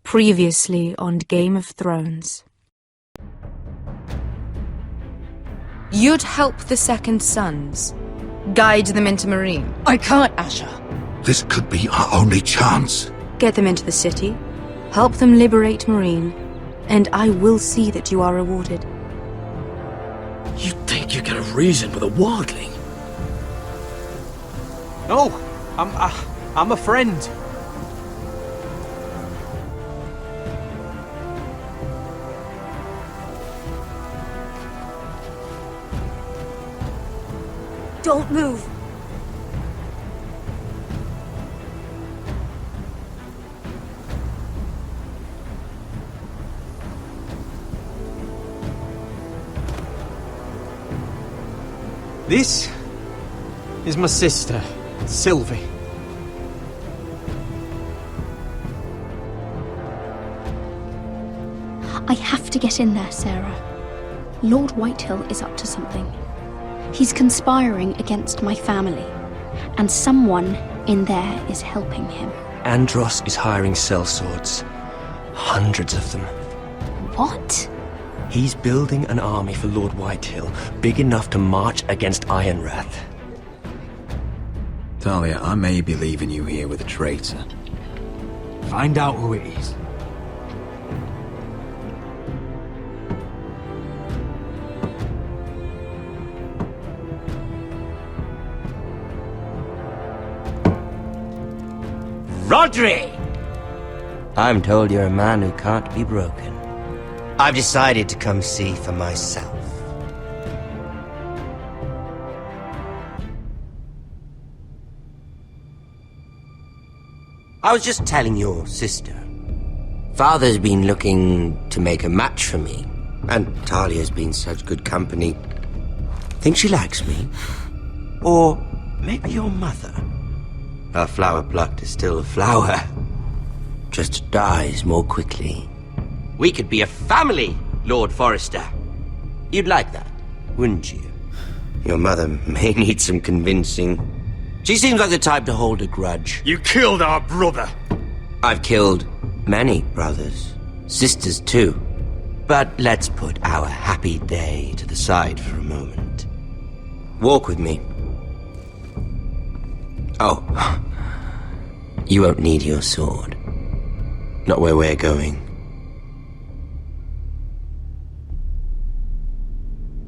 Previously on Game of Thrones. You'd help the Second Sons. Guide them into Marine. I can't, Asher. This could be our only chance. Get them into the city. Help them liberate Marine. And I will see that you are rewarded. You think you can reason with a wildling? No, I'm a friend. Don't move. This is my sister, Sylvie. I have to get in there, Sarah. Lord Whitehill is up to something. He's conspiring against my family, and someone in there is helping him. Andros is hiring sellswords. Hundreds of them. What? He's building an army for Lord Whitehill, big enough to march against Ironrath. Talia, I may be leaving you here with a traitor. Find out who it is. Rodri! I'm told you're a man who can't be broken. I've decided to come see for myself. I was just telling your sister. Father's been looking to make a match for me, and Talia's been such good company. Think she likes me? Or maybe your mother? A flower plucked is still a flower. Just dies more quickly. We could be a family, Lord Forrester. You'd like that, wouldn't you? Your mother may need some convincing. She seems like the type to hold a grudge. You killed our brother! I've killed many brothers, sisters too. But let's put our happy day to the side for a moment. Walk with me. Oh, you won't need your sword. Not where we're going.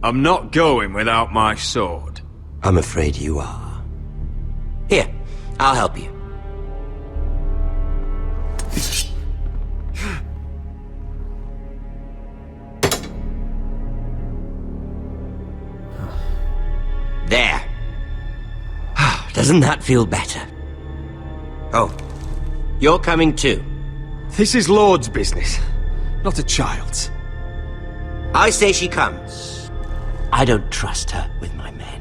I'm not going without my sword. I'm afraid you are. Here, I'll help you. There. Doesn't that feel better? Oh, you're coming too. This is Lord's business, not a child's. I say she comes. I don't trust her with my men.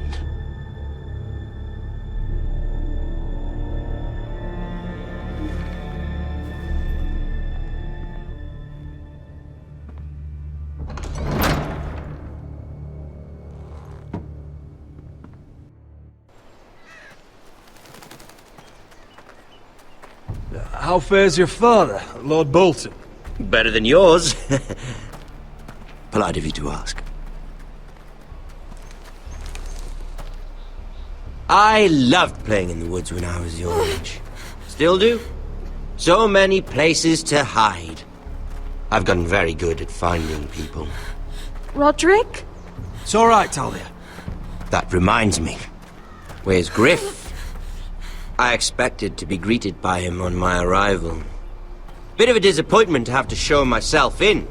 How fares your father, Lord Bolton? Better than yours. Polite of you to ask. I loved playing in the woods when I was your age. Still do. So many places to hide. I've gotten very good at finding people. Roderick? It's all right, Talia. That reminds me. Where's Griff? I expected to be greeted by him on my arrival. Bit of a disappointment to have to show myself in.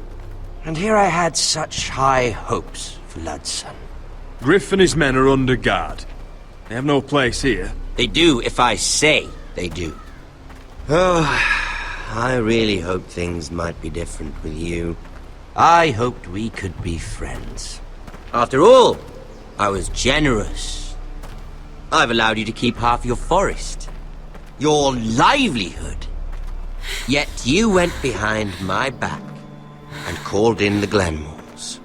And here I had such high hopes for Ludson. Griff and his men are under guard. They have no place here. They do if I say they do. Oh, I really hoped things might be different with you. I hoped we could be friends. After all, I was generous. I've allowed you to keep half your forest. Your livelihood. Yet you went behind my back and called in the Glenmores.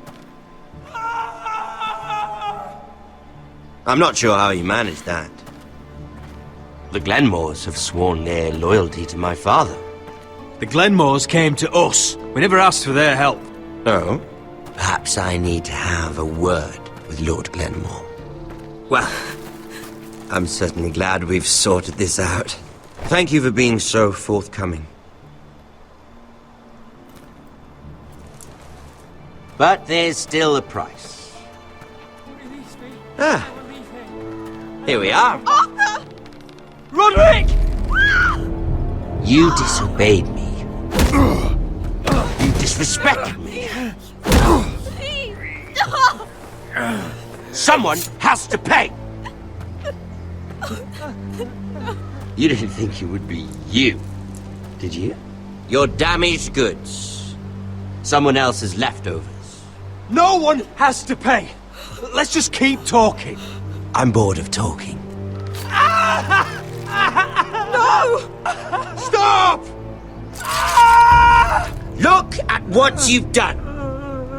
I'm not sure how you managed that. The Glenmores have sworn their loyalty to my father. The Glenmores came to us. We never asked for their help. Oh? Perhaps I need to have a word with Lord Glenmore. Well, I'm certainly glad we've sorted this out. Thank you for being so forthcoming. But there's still a price. Ah. Here we are. Arthur! Roderick! You disobeyed me. You disrespected me. Please! Someone has to pay! You didn't think it would be you, did you? Your damaged goods. Someone else's leftovers. No one has to pay. Let's just keep talking. I'm bored of talking. No! Stop! Look at what you've done!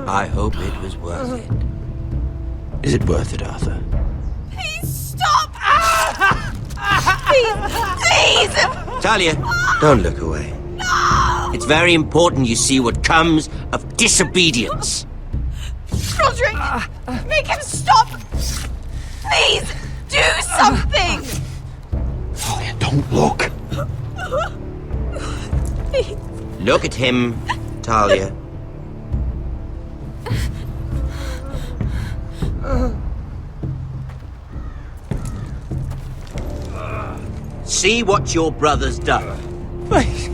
I hope it was worth it. Is it worth it, Arthur? Please stop! Please! Talia, don't look away. No! It's very important you see what comes of disobedience. Roderick! Make him stop! Please! Do something! Talia, don't look. Please. Look at him, Talia. See what your brother's done. Please,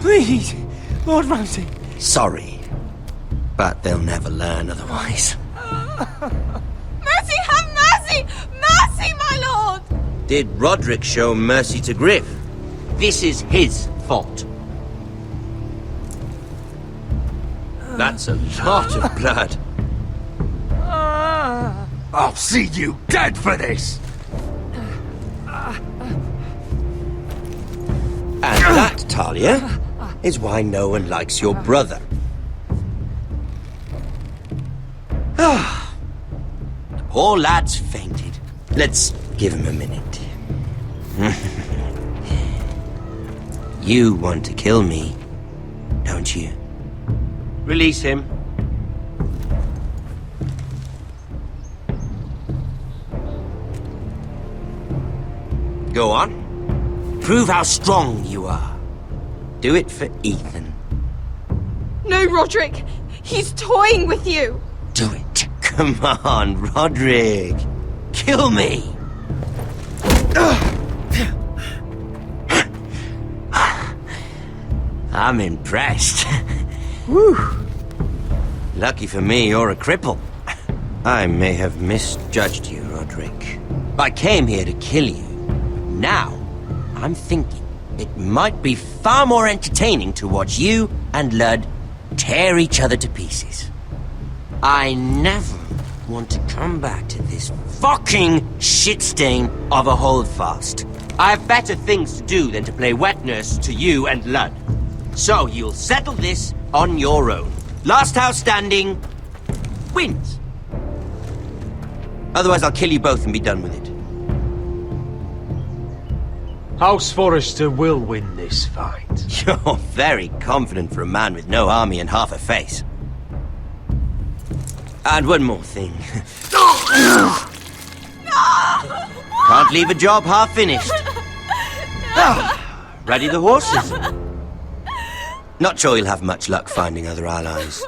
please, Lord Ramsay. Sorry, but they'll never learn otherwise. Mercy, have mercy! Mercy, my lord! Did Roderick show mercy to Griff? This is his fault. That's a lot of blood. I'll see you dead for this! And that, Talia, is why no one likes your brother. The poor lad's fainted. Let's give him a minute. You want to kill me, don't you? Release him. Go on. Prove how strong you are. Do it for Ethan. No, Roderick! He's toying with you! Do it. Come on, Roderick. Kill me. I'm impressed. Whew. Lucky for me, you're a cripple. I may have misjudged you, Roderick. I came here to kill you. Now, I'm thinking it might be far more entertaining to watch you and Ludd tear each other to pieces. I never want to come back to this fucking shit stain of a holdfast. I have better things to do than to play wet nurse to you and Ludd. So you'll settle this on your own. Last house standing wins. Otherwise I'll kill you both and be done with it. House Forrester will win this fight. You're very confident for a man with no army and half a face. And one more thing. Can't leave a job half finished. Ready the horses? Not sure you'll have much luck finding other allies.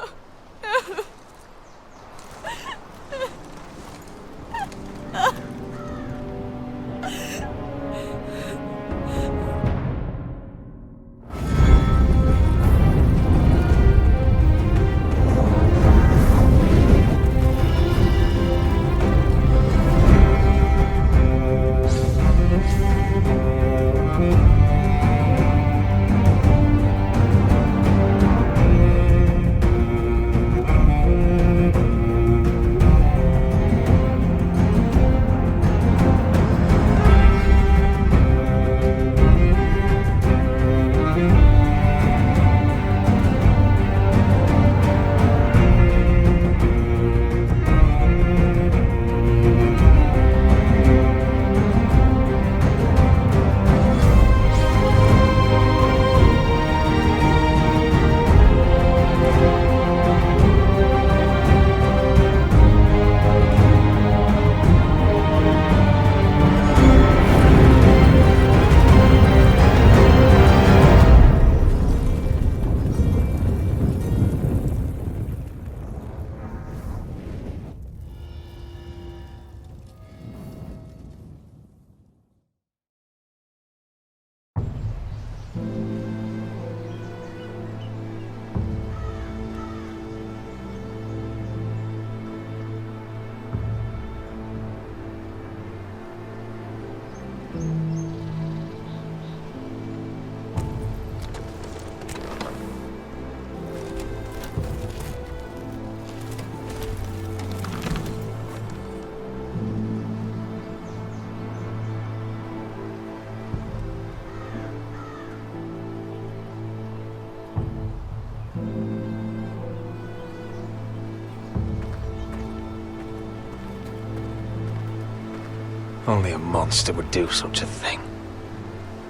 Only a monster would do such a thing.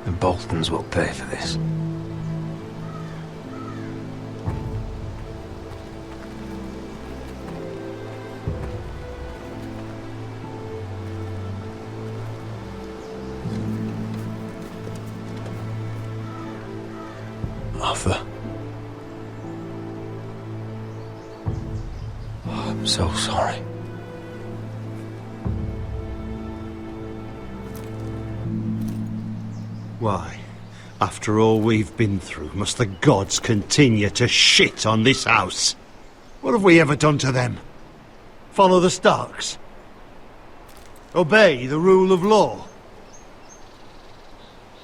The Boltons will pay for this. Arthur. Oh, I'm so sorry. Why, after all we've been through, must the gods continue to shit on this house? What have we ever done to them? Follow the Starks? Obey the rule of law?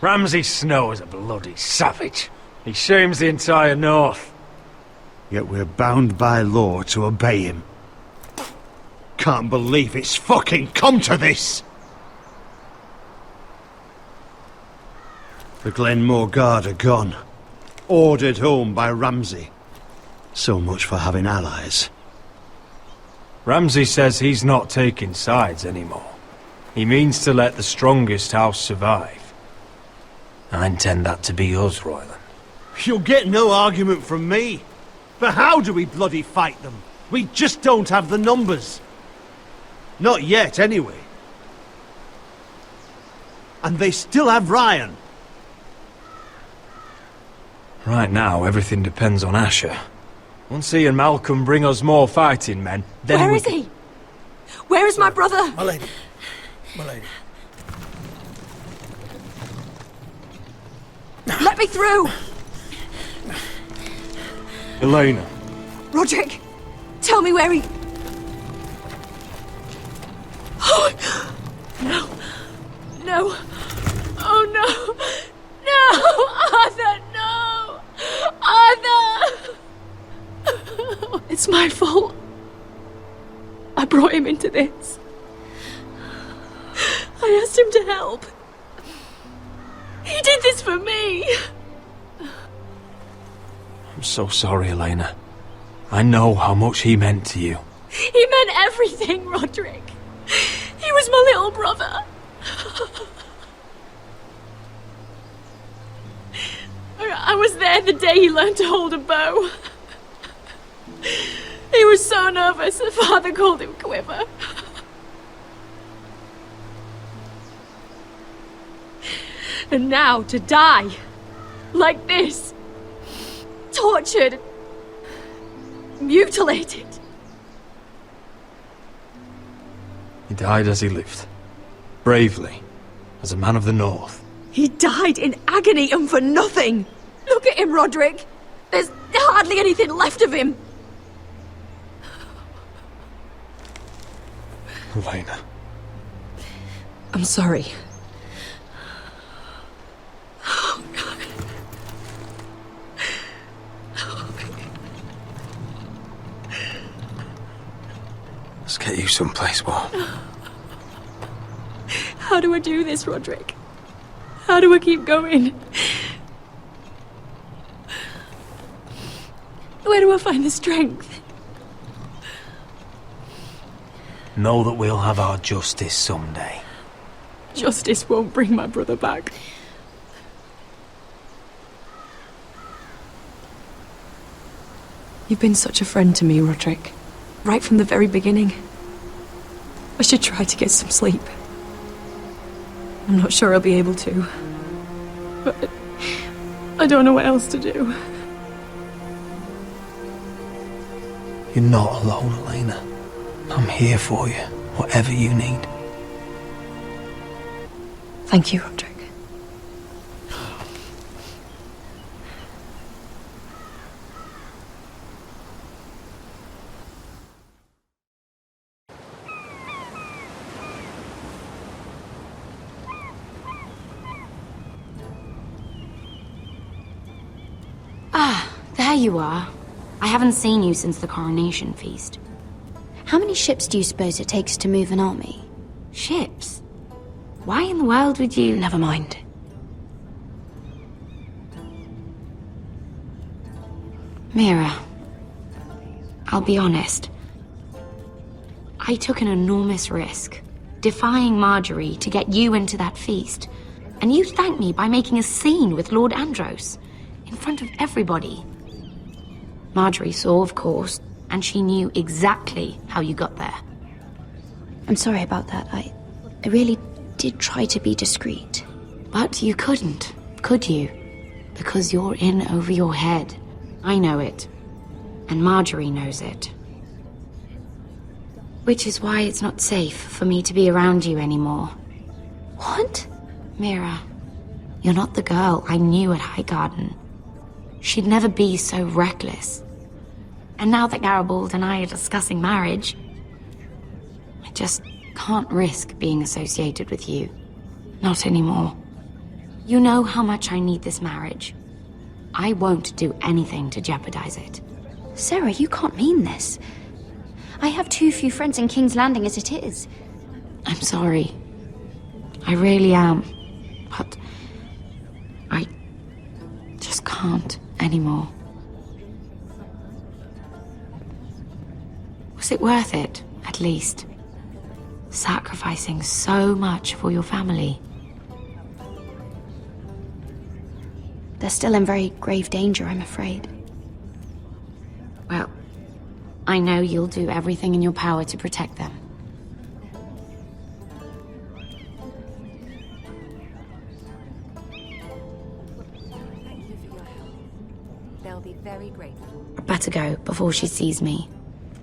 Ramsay Snow is a bloody savage. He shames the entire North. Yet we're bound by law to obey him. Can't believe it's fucking come to this! The Glenmore Guard are gone. Ordered home by Ramsay. So much for having allies. Ramsay says he's not taking sides anymore. He means to let the strongest house survive. I intend that to be us, Royland. You'll get no argument from me. But how do we bloody fight them? We just don't have the numbers. Not yet, anyway. And they still have Ryan. Right now, everything depends on Asher. Once he and Malcolm bring us more fighting men, then Where is he? Where is my brother? My lady. My lady. Let me through! Elena. Roderick, tell me where he... Oh, no. No. Oh, no. No! Arthur, no! Arthur! It's my fault. I brought him into this. I asked him to help. He did this for me. I'm so sorry, Elena. I know how much he meant to you. He meant everything, Roderick. He was my little brother. I was there the day he learned to hold a bow. He was so nervous, the father called him Quiver. And now to die, like this, tortured, mutilated. He died as he lived, bravely, as a man of the North. He died in agony and for nothing. Look at him, Roderick. There's hardly anything left of him. Elena. I'm sorry. Oh, God. Let's get you someplace warm. How do I do this, Roderick? How do I keep going? Where do I find the strength? Know that we'll have our justice someday. Justice won't bring my brother back. You've been such a friend to me, Roderick. Right from the very beginning. I should try to get some sleep. I'm not sure I'll be able to. But I don't know what else to do. You're not alone, Elena. I'm here for you, whatever you need. Thank you, Roderick. there you are. I haven't seen you since the coronation feast. How many ships do you suppose it takes to move an army? Ships? Why in the world would you... Never mind. Mira, I'll be honest. I took an enormous risk, defying Marjorie to get you into that feast. And you thanked me by making a scene with Lord Andros, in front of everybody. Marjorie saw, of course, and she knew exactly how you got there. I'm sorry about that. I really did try to be discreet. But you couldn't, could you? Because you're in over your head. I know it. And Marjorie knows it. Which is why it's not safe for me to be around you anymore. What? Mira, you're not the girl I knew at Highgarden. She'd never be so reckless. And now that Garibald and I are discussing marriage, I just can't risk being associated with you. Not anymore. You know how much I need this marriage. I won't do anything to jeopardize it. Sarah, you can't mean this. I have too few friends in King's Landing as it is. I'm sorry. I really am. But I just can't anymore. Was it worth it, at least? Sacrificing so much for your family? They're still in very grave danger, I'm afraid. Well, I know you'll do everything in your power to protect them. Thank you for your help. They'll be very grateful. I better go before she sees me.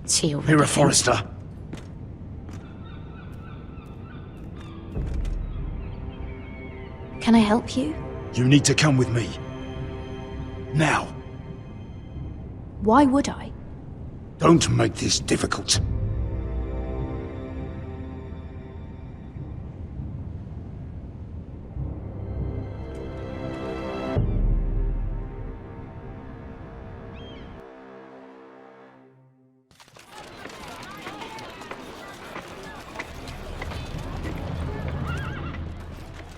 She'll Here, Forrester. Can I help you? You need to come with me. Now. Why would I? Don't make this difficult.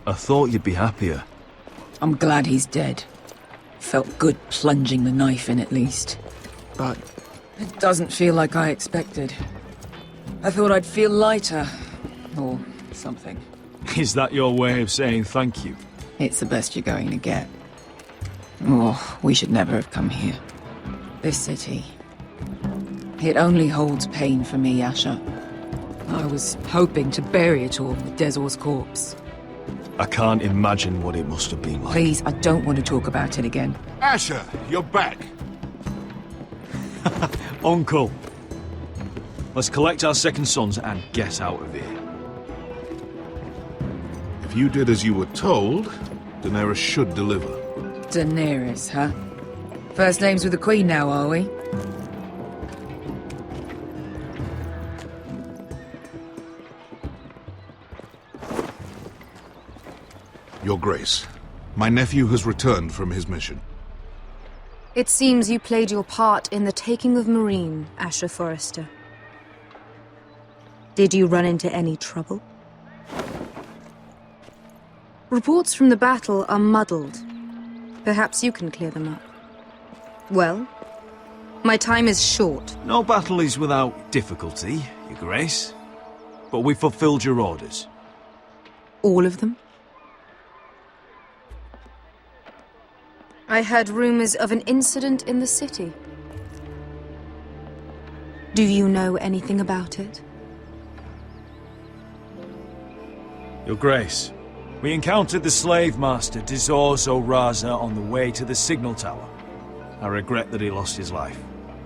I thought you'd be happier. I'm glad he's dead. Felt good plunging the knife in at least. But it doesn't feel like I expected. I thought I'd feel lighter. Or something. Is that your way of saying thank you? It's the best you're going to get. Oh, we should never have come here. This city. It only holds pain for me, Asher. I was hoping to bury it all with Dezor's corpse. I can't imagine what it must have been like. Please, I don't want to talk about it again. Asher, you're back. Uncle. Let's collect our second sons and get out of here. If you did as you were told, Daenerys should deliver. Daenerys, huh? First names with the Queen now, are we? Your Grace, my nephew has returned from his mission. It seems you played your part in the taking of Meereen, Asher Forrester. Did you run into any trouble? Reports from the battle are muddled. Perhaps you can clear them up. Well, my time is short. No battle is without difficulty, Your Grace. But we fulfilled your orders. All of them? I heard rumors of an incident in the city. Do you know anything about it? Your Grace, we encountered the slave master Dizor Zoraza on the way to the signal tower. I regret that he lost his life.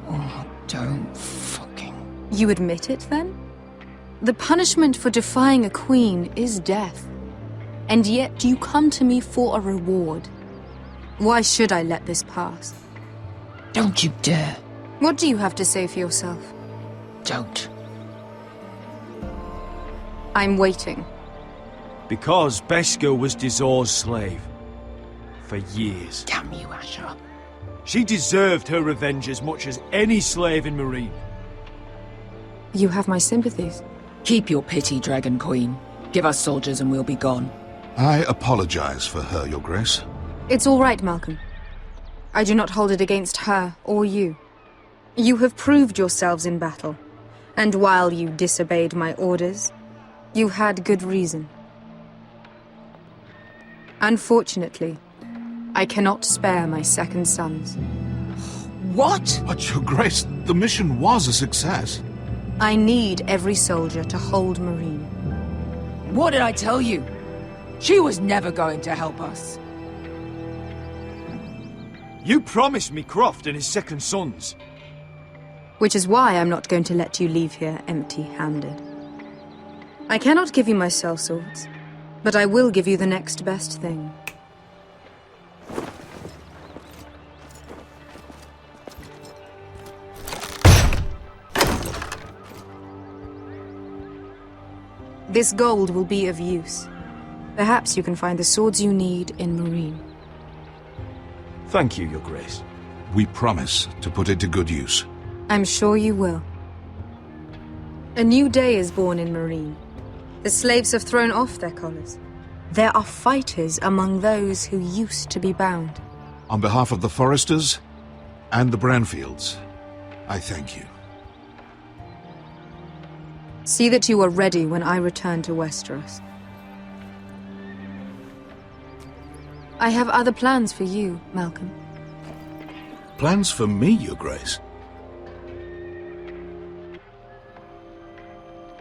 Oh, don't fucking... You admit it, then? The punishment for defying a queen is death. And yet you come to me for a reward. Why should I let this pass? Don't you dare. What do you have to say for yourself? Don't. I'm waiting. Because Beskha was Dizor's slave. For years. Damn you, Asher. She deserved her revenge as much as any slave in Meereen. You have my sympathies. Keep your pity, Dragon Queen. Give us soldiers and we'll be gone. I apologize for her, Your Grace. It's all right, Malcolm. I do not hold it against her or you. You have proved yourselves in battle, and while you disobeyed my orders, you had good reason. Unfortunately, I cannot spare my second sons. What? But, Your Grace, the mission was a success. I need every soldier to hold Meereen. What did I tell you? She was never going to help us. You promised me Croft and his second sons. Which is why I'm not going to let you leave here empty-handed. I cannot give you my sellswords, but I will give you the next best thing. This gold will be of use. Perhaps you can find the swords you need in Meereen. Thank you, Your Grace. We promise to put it to good use. I'm sure you will. A new day is born in Meereen. The slaves have thrown off their collars. There are fighters among those who used to be bound. On behalf of the Forresters and the Branfields, I thank you. See that you are ready when I return to Westeros. I have other plans for you, Malcolm. Plans for me, Your Grace?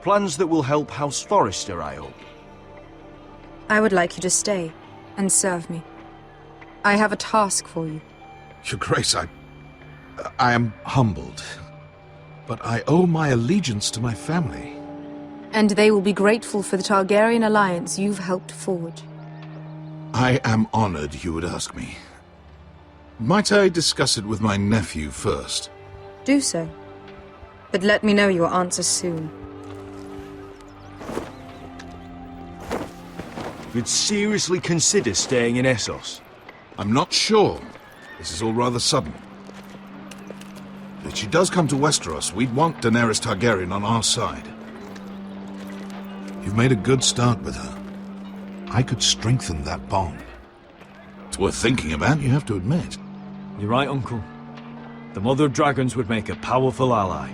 Plans that will help House Forrester, I hope. I would like you to stay and serve me. I have a task for you. Your Grace, I am humbled. But I owe my allegiance to my family. And they will be grateful for the Targaryen alliance you've helped forge. I am honored you would ask me. Might I discuss it with my nephew first? Do so. But let me know your answer soon. You'd seriously consider staying in Essos? I'm not sure. This is all rather sudden. If she does come to Westeros, we'd want Daenerys Targaryen on our side. You've made a good start with her. I could strengthen that bond. It's worth thinking about, you have to admit. You're right, Uncle. The Mother of Dragons would make a powerful ally.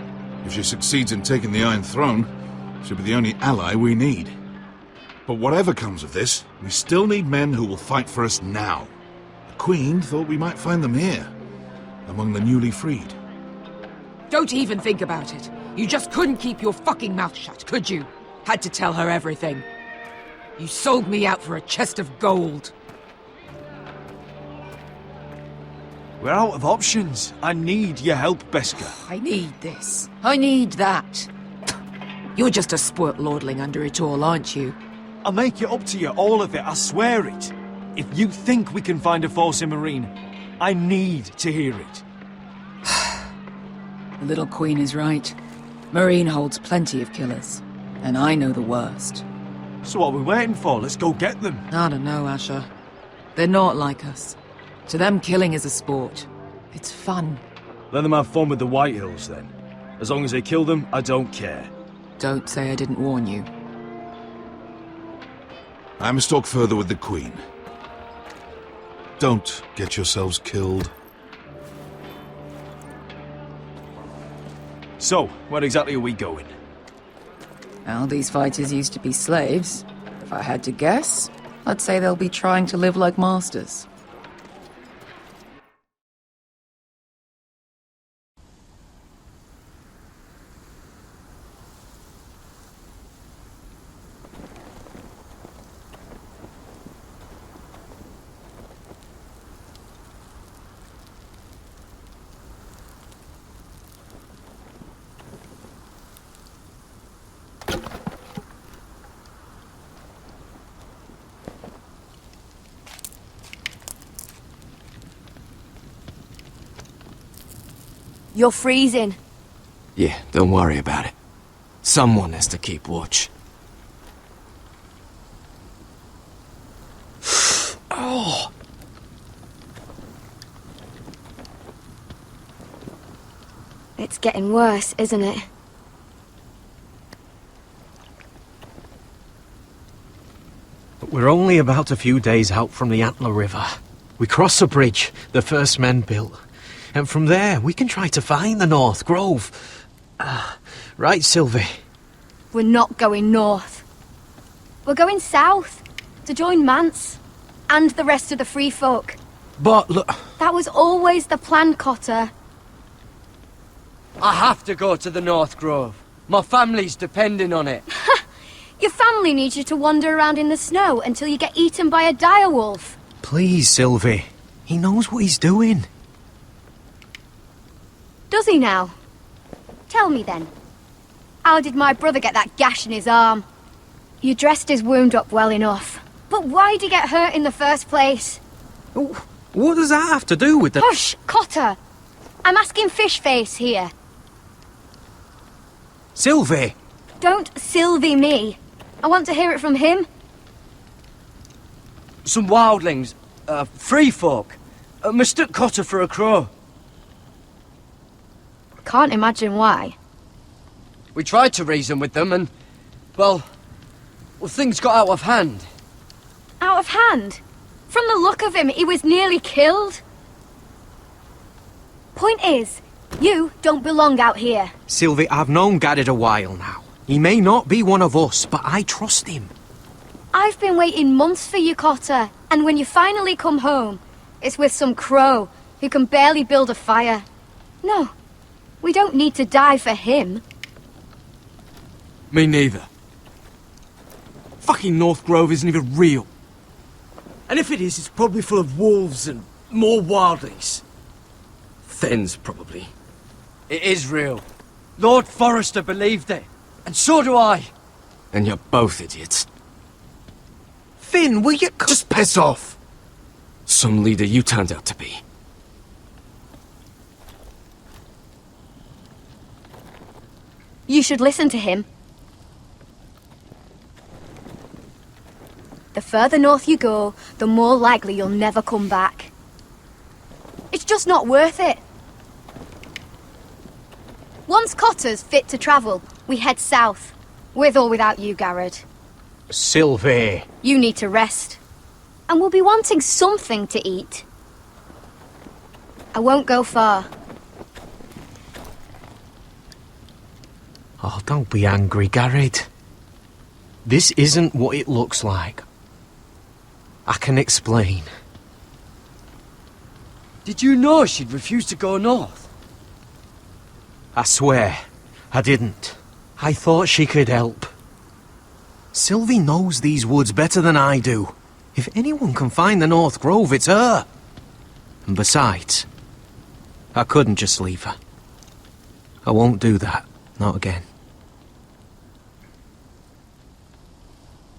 If she succeeds in taking the Iron Throne, she'll be the only ally we need. But whatever comes of this, we still need men who will fight for us now. The Queen thought we might find them here, among the newly freed. Don't even think about it. You just couldn't keep your fucking mouth shut, could you? Had to tell her everything. You sold me out for a chest of gold. We're out of options. I need your help, Beskha. I need this. I need that. You're just a spoilt lordling under it all, aren't you? I'll make it up to you, all of it, I swear it. If you think we can find a force in Meereen, I need to hear it. The little queen is right. Meereen holds plenty of killers, and I know the worst. So what are we waiting for? Let's go get them. I don't know, Asher. They're not like us. To them, killing is a sport. It's fun. Let them have fun with the White Hills, then. As long as they kill them, I don't care. Don't say I didn't warn you. I must talk further with the Queen. Don't get yourselves killed. So, where exactly are we going? Well, these fighters used to be slaves. If I had to guess, I'd say they'll be trying to live like masters. You're freezing. Yeah, don't worry about it. Someone has to keep watch. Oh! It's getting worse, isn't it? But we're only about a few days out from the Antler River. We cross a bridge the first men built. And from there, we can try to find the North Grove. Right, Sylvie? We're not going north. We're going south, to join Mance, and the rest of the Free Folk. But look... That was always the plan, Cotter. I have to go to the North Grove. My family's depending on it. Your family needs you to wander around in the snow until you get eaten by a direwolf. Please, Sylvie. He knows what he's doing. Does he now? Tell me then. How did my brother get that gash in his arm? You dressed his wound up well enough. But why'd he get hurt in the first place? What does that have to do with the... Hush, Cotter! I'm asking Fishface here. Sylvie! Don't Sylvie me. I want to hear it from him. Some wildlings, free folk, mistook Cotter for a crow. Can't imagine why. We tried to reason with them and, well, things got out of hand. Out of hand? From the look of him, he was nearly killed. Point is, you don't belong out here. Sylvie, I've known Garrett a while now. He may not be one of us, but I trust him. I've been waiting months for you, Cotter, and when you finally come home, it's with some crow who can barely build a fire. No, we don't need to die for him. Me neither. Fucking North Grove isn't even real. And if it is, it's probably full of wolves and more wildlings. Thens, probably. It is real. Lord Forrester believed it. And so do I. And you're both idiots. Finn, will you... Just piss off! Some leader you turned out to be. You should listen to him. The further north you go, the more likely you'll never come back. It's just not worth it. Once Cotter's fit to travel, we head south. With or without you, Garrett. Sylvie. You need to rest. And we'll be wanting something to eat. I won't go far. Oh, don't be angry, Garrett. This isn't what it looks like. I can explain. Did you know she'd refused to go north? I swear, I didn't. I thought she could help. Sylvie knows these woods better than I do. If anyone can find the North Grove, it's her. And besides, I couldn't just leave her. I won't do that. Not again.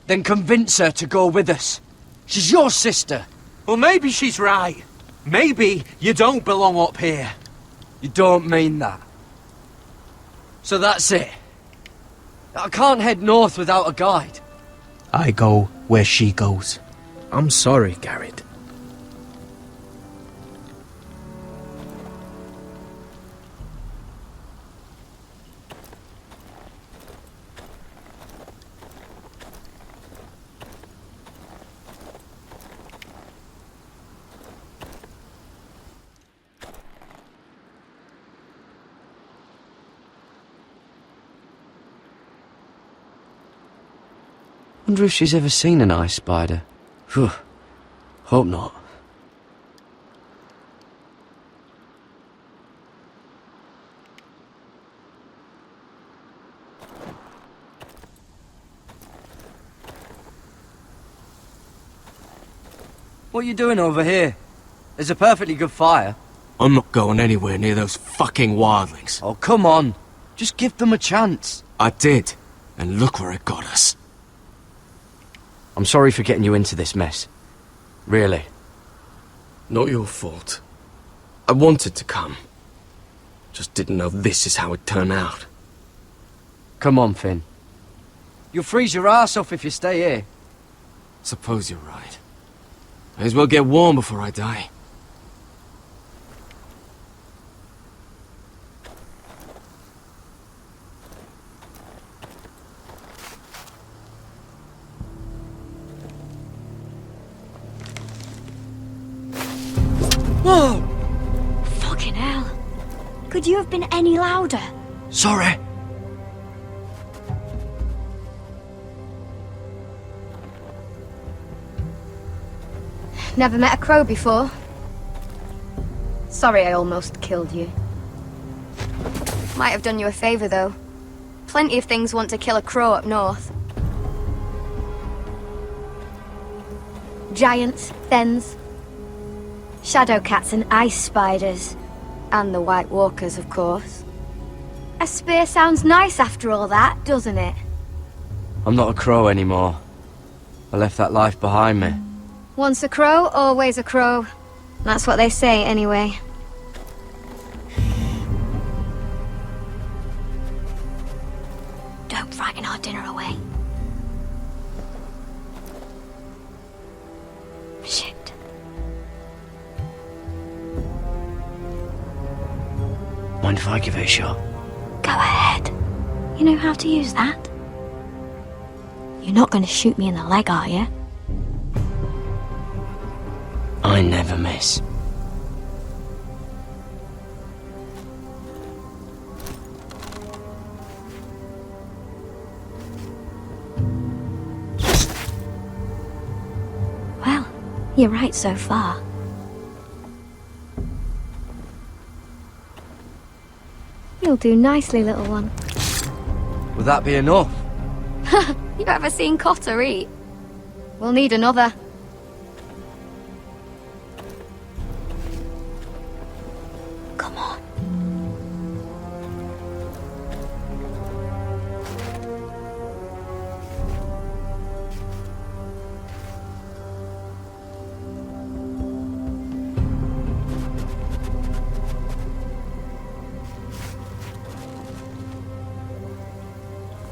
Then convince her to go with us. She's your sister. Well, maybe she's right. Maybe you don't belong up here. You don't mean that. So that's it. I can't head north without a guide. I go where she goes. I'm sorry, Garrett. Wonder if she's ever seen an ice spider. Phew. Hope not. What are you doing over here? There's a perfectly good fire. I'm not going anywhere near those fucking wildlings. Oh, come on. Just give them a chance. I did, and look where it got us. I'm sorry for getting you into this mess. Really. Not your fault. I wanted to come. Just didn't know this is how it'd turn out. Come on, Finn. You'll freeze your ass off if you stay here. Suppose you're right. May as well get warm before I die. Whoa! Fucking hell. Could you have been any louder? Sorry. Never met a crow before. Sorry I almost killed you. Might have done you a favour, though. Plenty of things want to kill a crow up north. Giants, thens, shadow cats and ice spiders. And the White Walkers, of course. A spear sounds nice after all that, doesn't it? I'm not a crow anymore. I left that life behind me. Once a crow, always a crow. That's what they say, anyway. Don't frighten our dinner away. Shit. Mind if I give it a shot? Go ahead. You know how to use that? You're not going to shoot me in the leg, are you? I never miss. Well, you're right so far. You'll do nicely, little one. Would that be enough? You ever seen Cotter eat? We'll need another. Come on.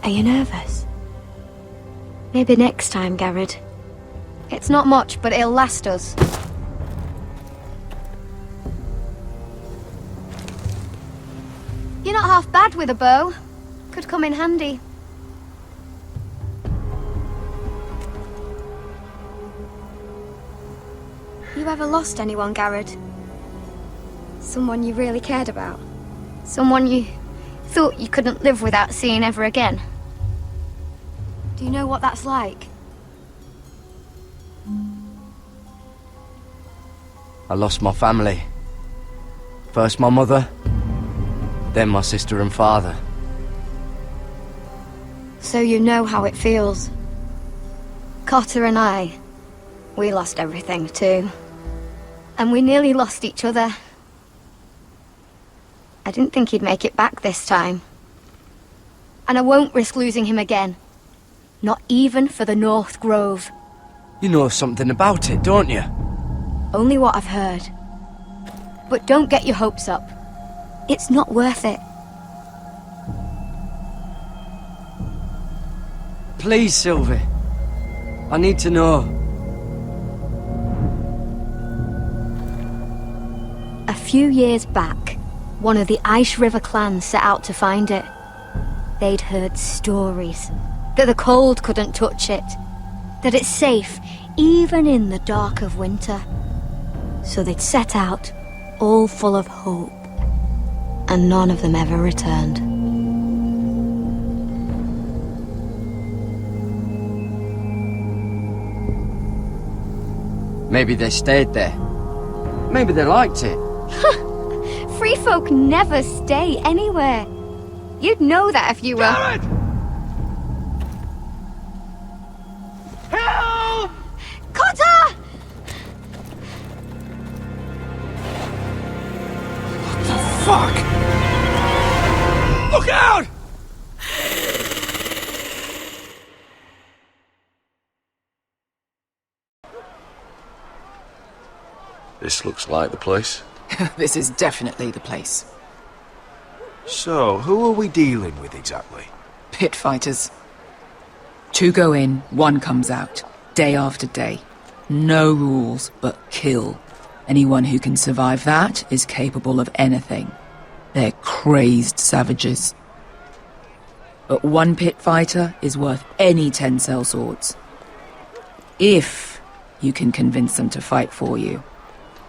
Are you nervous? Maybe next time, Garrett. It's not much, but it'll last us. You're not half bad with a bow. Could come in handy. You ever lost anyone, Garrett? Someone you really cared about? Someone you thought you couldn't live without seeing ever again? Do you know what that's like? I lost my family. First my mother, then my sister and father. So you know how it feels. Cotter and I, we lost everything too. And we nearly lost each other. I didn't think he'd make it back this time. And I won't risk losing him again. Not even for the North Grove. You know something about it, don't you? Only what I've heard. But don't get your hopes up. It's not worth it. Please, Sylvie. I need to know. A few years back, one of the Ice River clans set out to find it. They'd heard stories that the cold couldn't touch it, that it's safe even in the dark of winter. So they'd set out, all full of hope, and none of them ever returned. Maybe they stayed there. Maybe they liked it. Free folk never stay anywhere. You'd know that if you were... Garrett! Help! Cotter! What the fuck? Look out! This looks like the place. This is definitely the place. So, who are we dealing with exactly? Pit fighters. 2 go in, 1 comes out. Day after day. No rules, but kill. Anyone who can survive that is capable of anything. They're crazed savages. But 1 pit fighter is worth any 10 sellswords. If you can convince them to fight for you.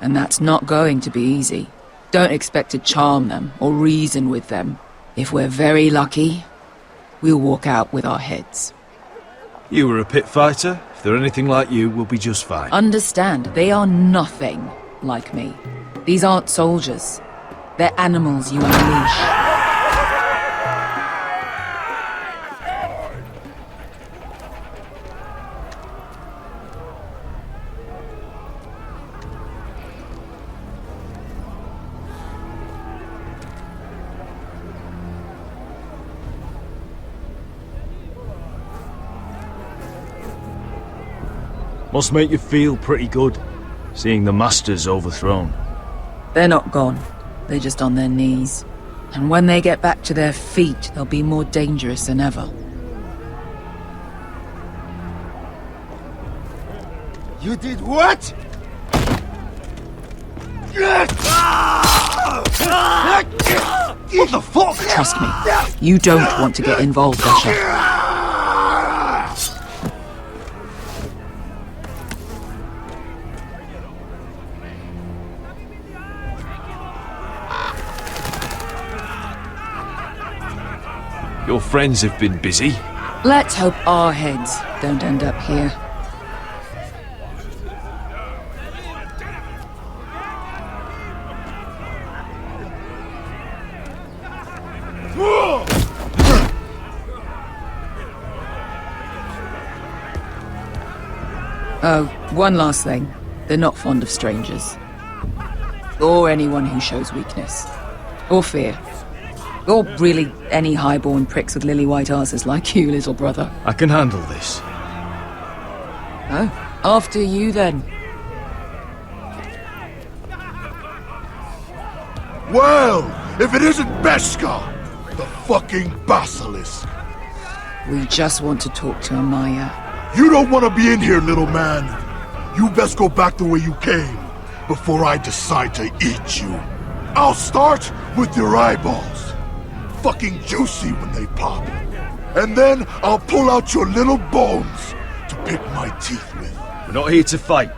And that's not going to be easy. Don't expect to charm them or reason with them. If we're very lucky, we'll walk out with our heads. You were a pit fighter. If they're anything like you, we'll be just fine. Understand, they are nothing like me. These aren't soldiers. They're animals you unleash. Must make you feel pretty good, seeing the Masters overthrown. They're not gone. They're just on their knees. And when they get back to their feet, they'll be more dangerous than ever. You did what? What the fuck? Trust me, you don't want to get involved, Usher. Your friends have been busy. Let's hope our heads don't end up here. Oh, one last thing. They're not fond of strangers. Or anyone who shows weakness. Or fear. Or really any highborn pricks with lily white asses like you, little brother. I can handle this. Oh, after you then. Well, if it isn't Beskar, the fucking basilisk. We just want to talk to Amaya. You don't want to be in here, little man. You best go back the way you came before I decide to eat you. I'll start with your eyeballs. Fucking juicy when they pop. And then I'll pull out your little bones to pick my teeth with. We're not here to fight.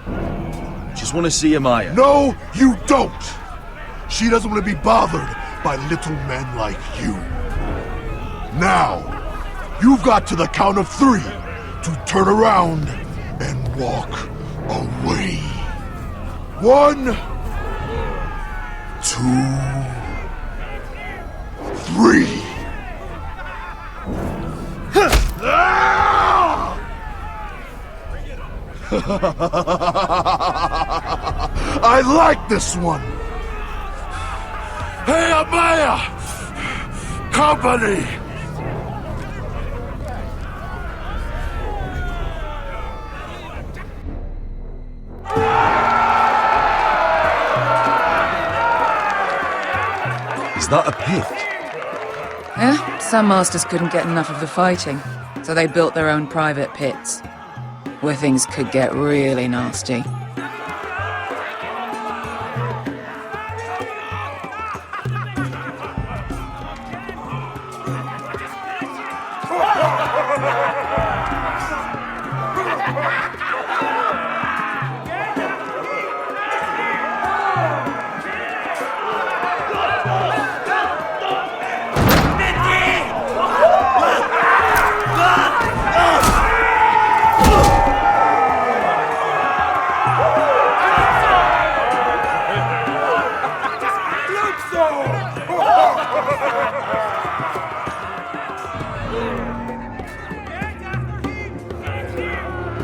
Just want to see Amaya. No, you don't. She doesn't want to be bothered by little men like you. Now, you've got to the count of 3 to turn around and walk away. 1, 2, 3. I like this one. Hey, Amaya! Company! Is that a pit? Yeah, some masters couldn't get enough of the fighting, so they built their own private pits, where things could get really nasty.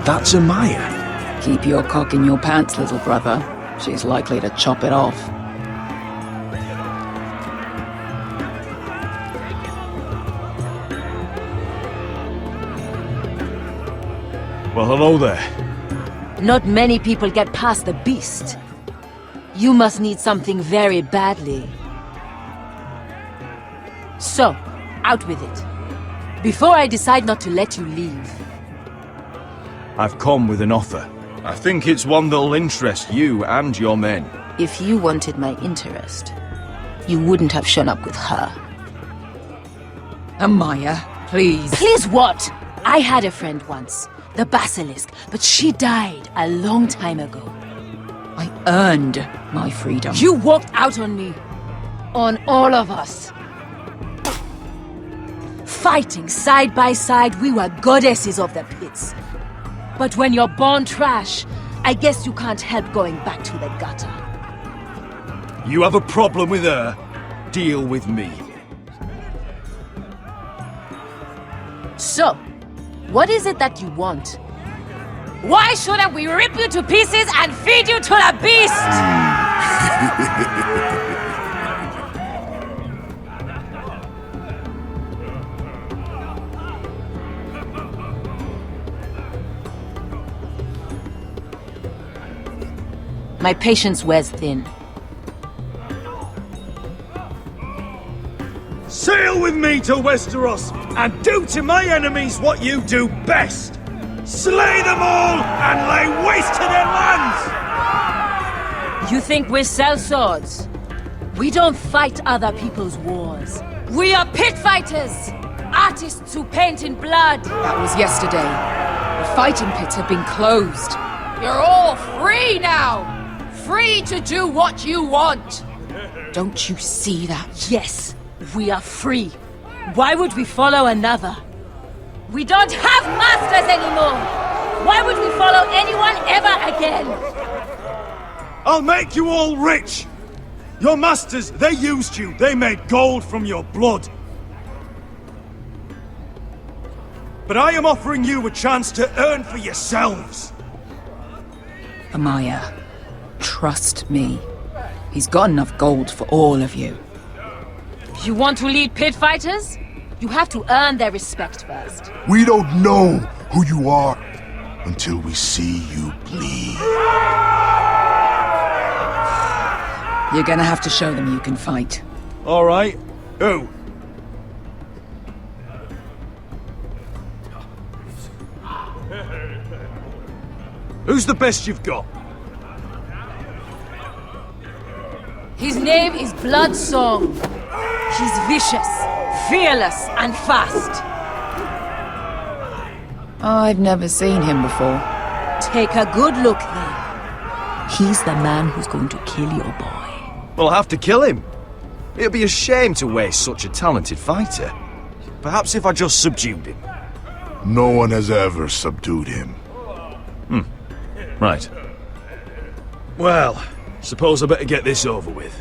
That's Amaya. Keep your cock in your pants, little brother. She's likely to chop it off. Well, hello there. Not many people get past the beast. You must need something very badly. So, out with it. Before I decide not to let you leave. I've come with an offer. I think it's one that'll interest you and your men. If you wanted my interest, you wouldn't have shown up with her. Amaya, please. Please what? I had a friend once, the Basilisk, but she died a long time ago. I earned my freedom. You walked out on me. On all of us. Fighting side by side, we were goddesses of the pits. But when you're born trash, I guess you can't help going back to the gutter. You have a problem with her? Deal with me. So, what is it that you want? Why shouldn't we rip you to pieces and feed you to the beast? My patience wears thin. Sail with me to Westeros and do to my enemies what you do best. Slay them all and lay waste to their lands! You think we sell swords? We don't fight other people's wars. We are pit fighters! Artists who paint in blood! That was yesterday. The fighting pits have been closed. You're all free now! Free to do what you want! Don't you see that? Yes, we are free. Why would we follow another? We don't have masters anymore! Why would we follow anyone ever again? I'll make you all rich! Your masters, they used you. They made gold from your blood. But I am offering you a chance to earn for yourselves. Amaya, trust me. He's got enough gold for all of you. You want to lead pit fighters? You have to earn their respect first. We don't know who you are until we see you bleed. You're gonna have to show them you can fight. All right. Who? Who's the best you've got? His name is Bloodsong. He's vicious, fearless, and fast. I've never seen him before. Take a good look then. He's the man who's going to kill your boy. We'll have to kill him. It'd be a shame to waste such a talented fighter. Perhaps if I just subdued him. No one has ever subdued him. Right. Well, suppose I better get this over with.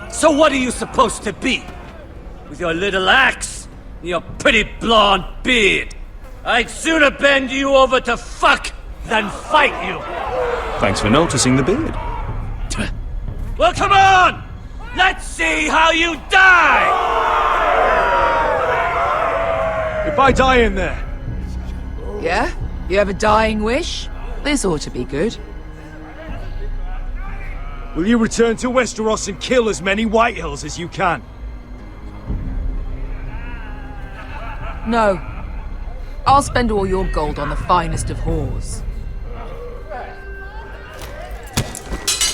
So what are you supposed to be? With your little axe and your pretty blonde beard? I'd sooner bend you over to fuck than fight you. Thanks for noticing the beard. Well, come on! Let's see how you die! If I die in there... Yeah? You have a dying wish? This ought to be good. Will you return to Westeros and kill as many Whitehills as you can? No. I'll spend all your gold on the finest of whores.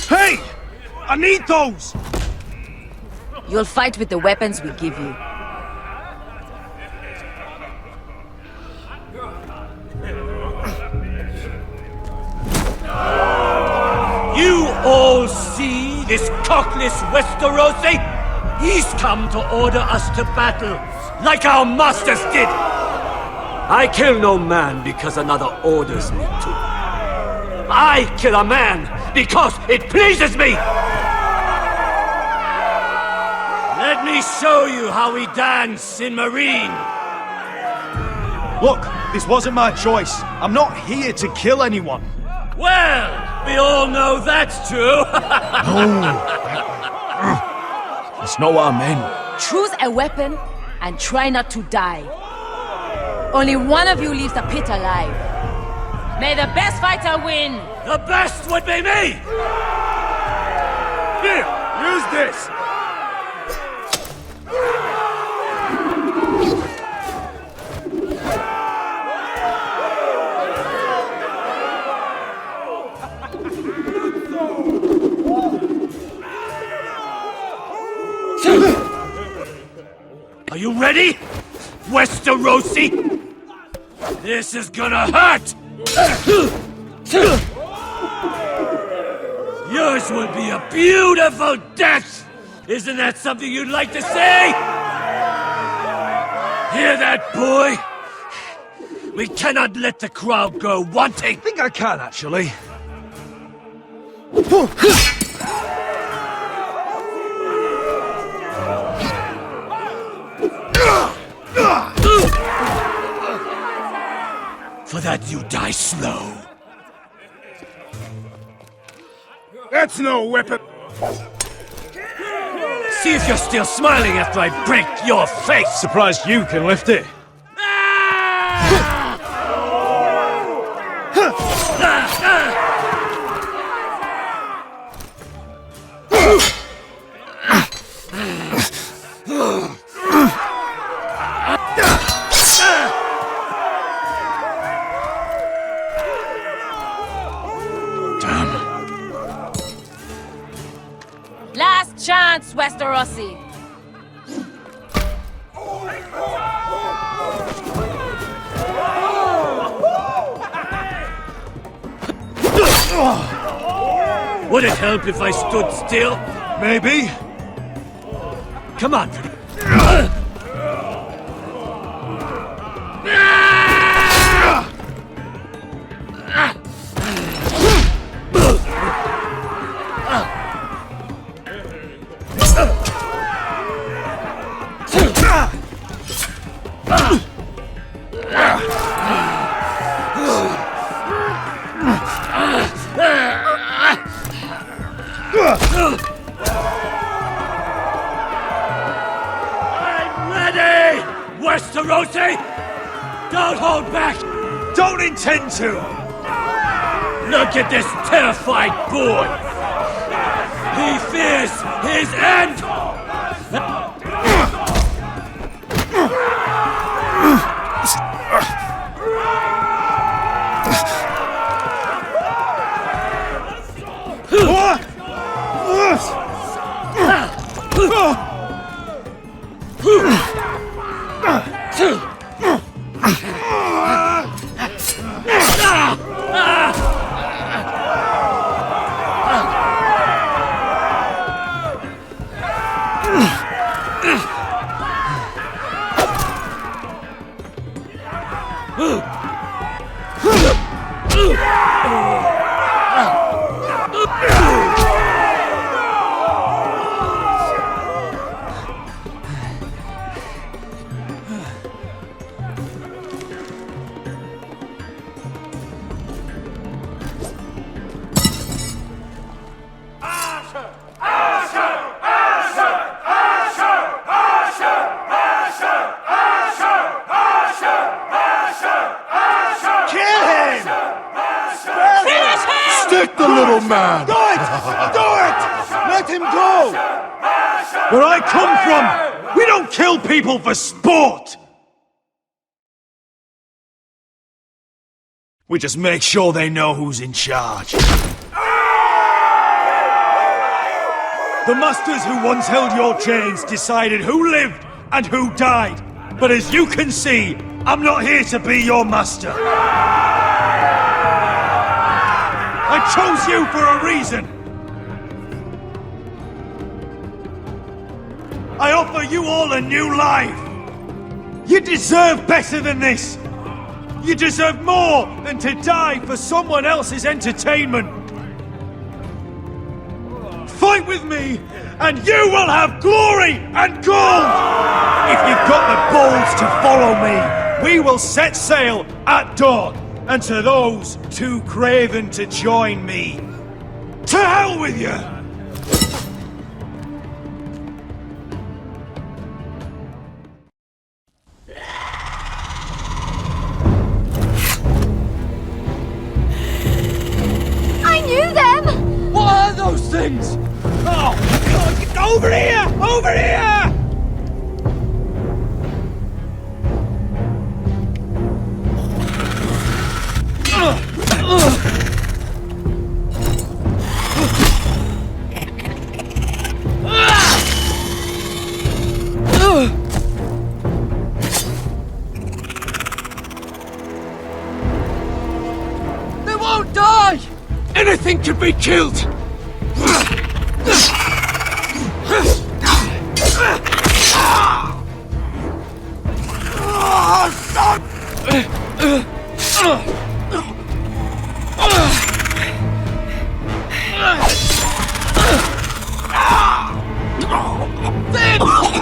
Hey! I need those! You'll fight with the weapons we give you. You all see this cockless Westerosi? He's come to order us to battle, like our masters did! I kill no man because another orders me to. I kill a man because it pleases me! Let me show you how we dance in Marine! Look, this wasn't my choice. I'm not here to kill anyone. Well, we all know that's true! That's not what I meant. Choose a weapon and try not to die. Only one of you leaves the pit alive. May the best fighter win! The best would be me! Here, use this! Are you ready, Westerosi? This is gonna hurt! Yours will be a beautiful death! Isn't that something you'd like to say? Hear that, boy? We cannot let the crowd go wanting! I think I can, actually. For that you die slow. That's no weapon! See if you're still smiling after I break your face! Surprised you can lift it. Last chance, Westerosi! Would it help if I stood still? Maybe. Come on. I'm ready! Westerosi! Don't hold back! Don't intend to! Look at this terrified boy! He fears his end! Stick the little man! Do it! Do it! Let him go! Where I come from, we don't kill people for sport! We just make sure they know who's in charge. The masters who once held your chains decided who lived and who died. But as you can see, I'm not here to be your master. I chose you for a reason. I offer you all a new life. You deserve better than this. You deserve more than to die for someone else's entertainment. Fight with me, and you will have glory and gold! If you've got the balls to follow me, we will set sail at dawn. And to those too craven to join me, to hell with you! I knew them! What are those things? Oh, God, over here! Over here! They won't die! Anything can be killed!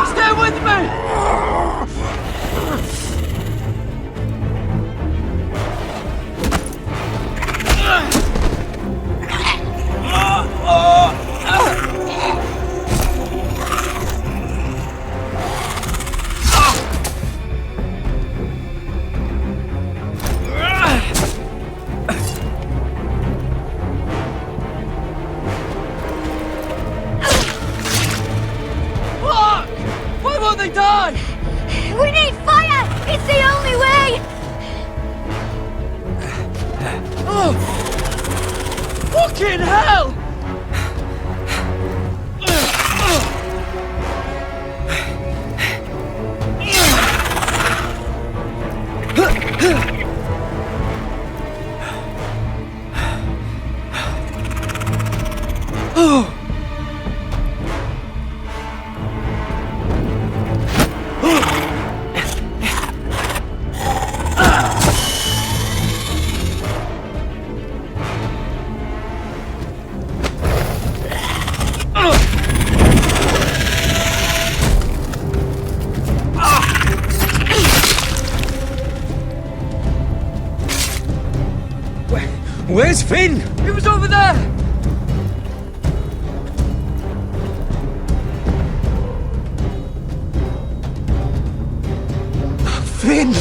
Stay with me! Why won't they die? We need fire! It's the only way! Oh! Fucking hell! Oh! Where's Finn? He was over there! Finn!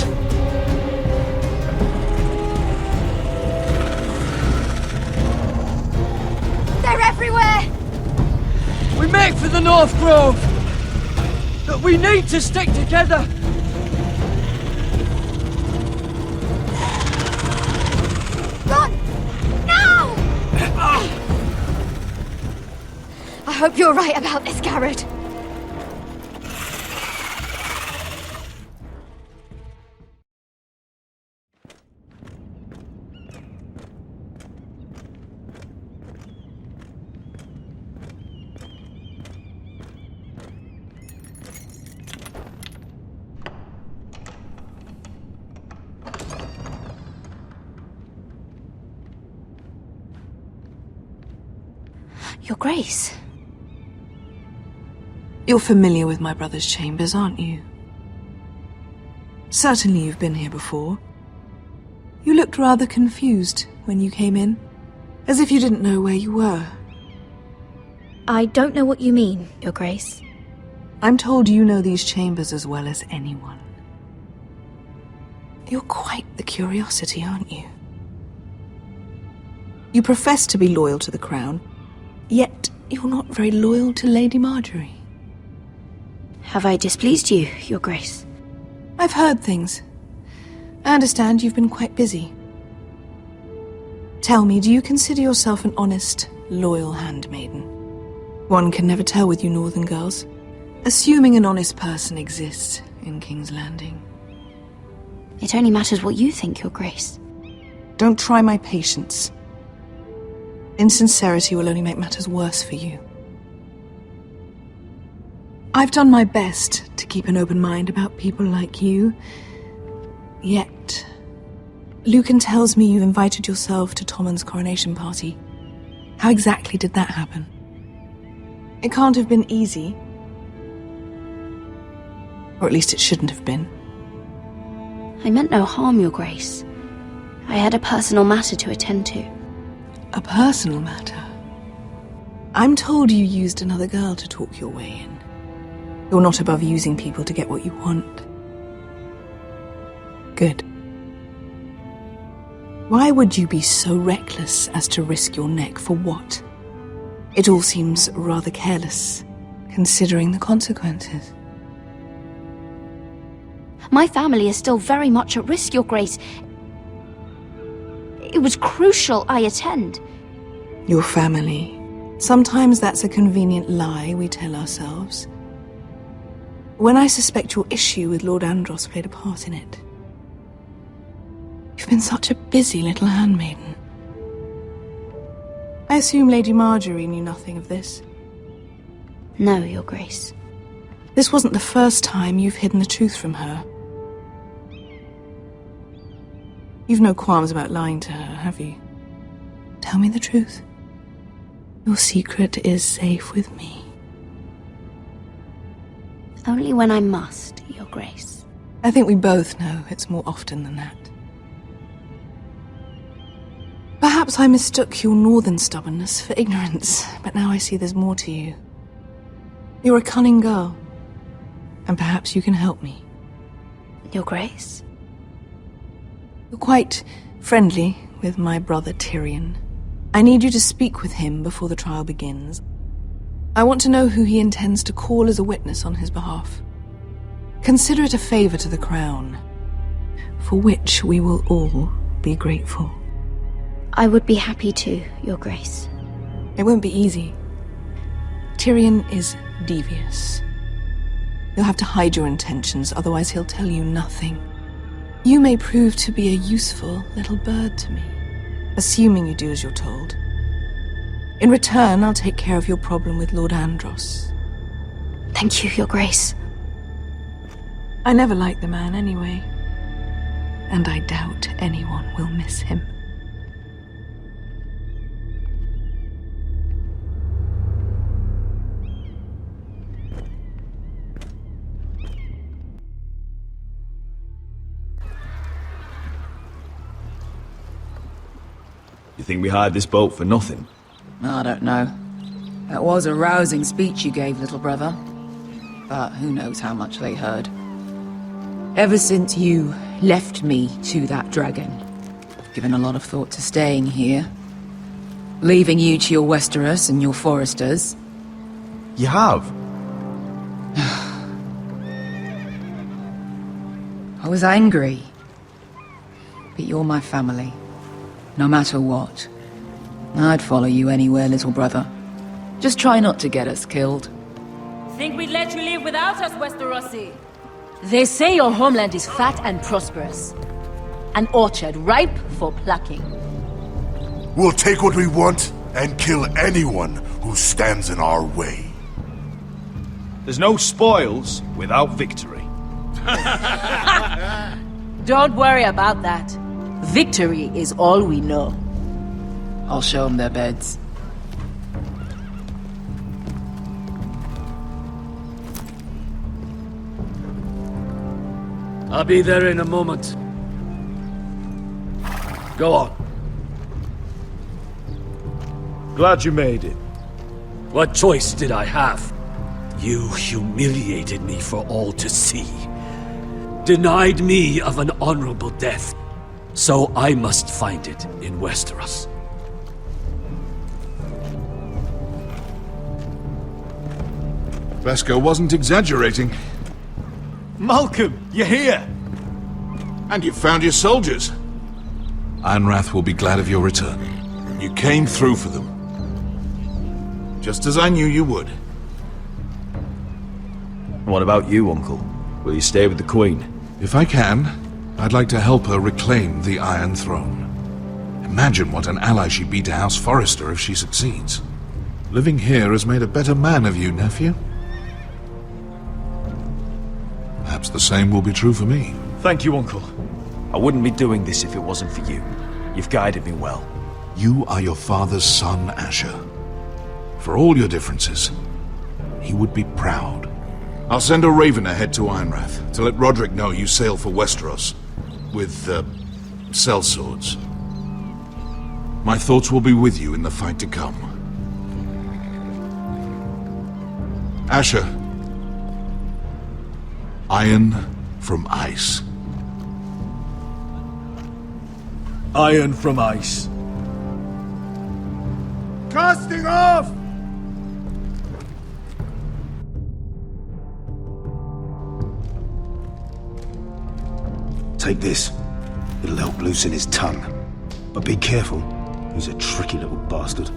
They're everywhere! We make for the North Grove! But we need to stick together! Run! No! I hope you're right about this, Garrett. Your Grace. You're familiar with my brother's chambers, aren't you? Certainly you've been here before. You looked rather confused when you came in, as if you didn't know where you were. I don't know what you mean, Your Grace. I'm told you know these chambers as well as anyone. You're quite the curiosity, aren't you? You profess to be loyal to the crown, yet you're not very loyal to Lady Marjorie. Have I displeased you, Your Grace? I've heard things. I understand you've been quite busy. Tell me, do you consider yourself an honest, loyal handmaiden? One can never tell with you northern girls. Assuming an honest person exists in King's Landing. It only matters what you think, Your Grace. Don't try my patience. Insincerity will only make matters worse for you. I've done my best to keep an open mind about people like you. Yet, Lucan tells me you invited yourself to Tommen's coronation party. How exactly did that happen? It can't have been easy. Or at least it shouldn't have been. I meant no harm, Your Grace. I had a personal matter to attend to. A personal matter? I'm told you used another girl to talk your way in. You're not above using people to get what you want. Good. Why would you be so reckless as to risk your neck for what? It all seems rather careless, considering the consequences. My family is still very much at risk, Your Grace. It was crucial I attend. Your family. Sometimes that's a convenient lie we tell ourselves. When I suspect your issue with Lord Andros played a part in it. You've been such a busy little handmaiden. I assume Lady Marjorie knew nothing of this. No, Your Grace. This wasn't the first time you've hidden the truth from her. You've no qualms about lying to her, have you? Tell me the truth. Your secret is safe with me. Only when I must, Your Grace. I think we both know it's more often than that. Perhaps I mistook your northern stubbornness for ignorance, but now I see there's more to you. You're a cunning girl, and perhaps you can help me. Your Grace? You're quite friendly with my brother Tyrion. I need you to speak with him before the trial begins. I want to know who he intends to call as a witness on his behalf. Consider it a favor to the crown, for which we will all be grateful. I would be happy to, Your Grace. It won't be easy. Tyrion is devious. You'll have to hide your intentions, otherwise he'll tell you nothing. You may prove to be a useful little bird to me, assuming you do as you're told. In return, I'll take care of your problem with Lord Andros. Thank you, Your Grace. I never liked the man anyway, and I doubt anyone will miss him. You think we hired this boat for nothing? I don't know. That was a rousing speech you gave, little brother. But who knows how much they heard. Ever since you left me to that dragon, I've given a lot of thought to staying here. Leaving you to your Westeros and your Forresters. You have? I was angry. But you're my family. No matter what. I'd follow you anywhere, little brother. Just try not to get us killed. Think we'd let you live without us, Westerosi? They say your homeland is fat and prosperous. An orchard ripe for plucking. We'll take what we want and kill anyone who stands in our way. There's no spoils without victory. Don't worry about that. Victory is all we know. I'll show them their beds. I'll be there in a moment. Go on. Glad you made it. What choice did I have? You humiliated me for all to see. Denied me of an honorable death. So I must find it in Westeros. Vesco wasn't exaggerating. Malcolm, you're here! And you found your soldiers. Ironrath will be glad of your return. You came through for them. Just as I knew you would. What about you, Uncle? Will you stay with the Queen? If I can, I'd like to help her reclaim the Iron Throne. Imagine what an ally she'd be to House Forrester if she succeeds. Living here has made a better man of you, nephew. Perhaps the same will be true for me. Thank you, Uncle. I wouldn't be doing this if it wasn't for you. You've guided me well. You are your father's son, Asher. For all your differences, he would be proud. I'll send a raven ahead to Ironrath to let Roderick know you sail for Westeros with, sellswords. My thoughts will be with you in the fight to come. Asher. Iron from ice. Iron from ice. Casting off! Take this. It'll help loosen his tongue. But be careful. He's a tricky little bastard.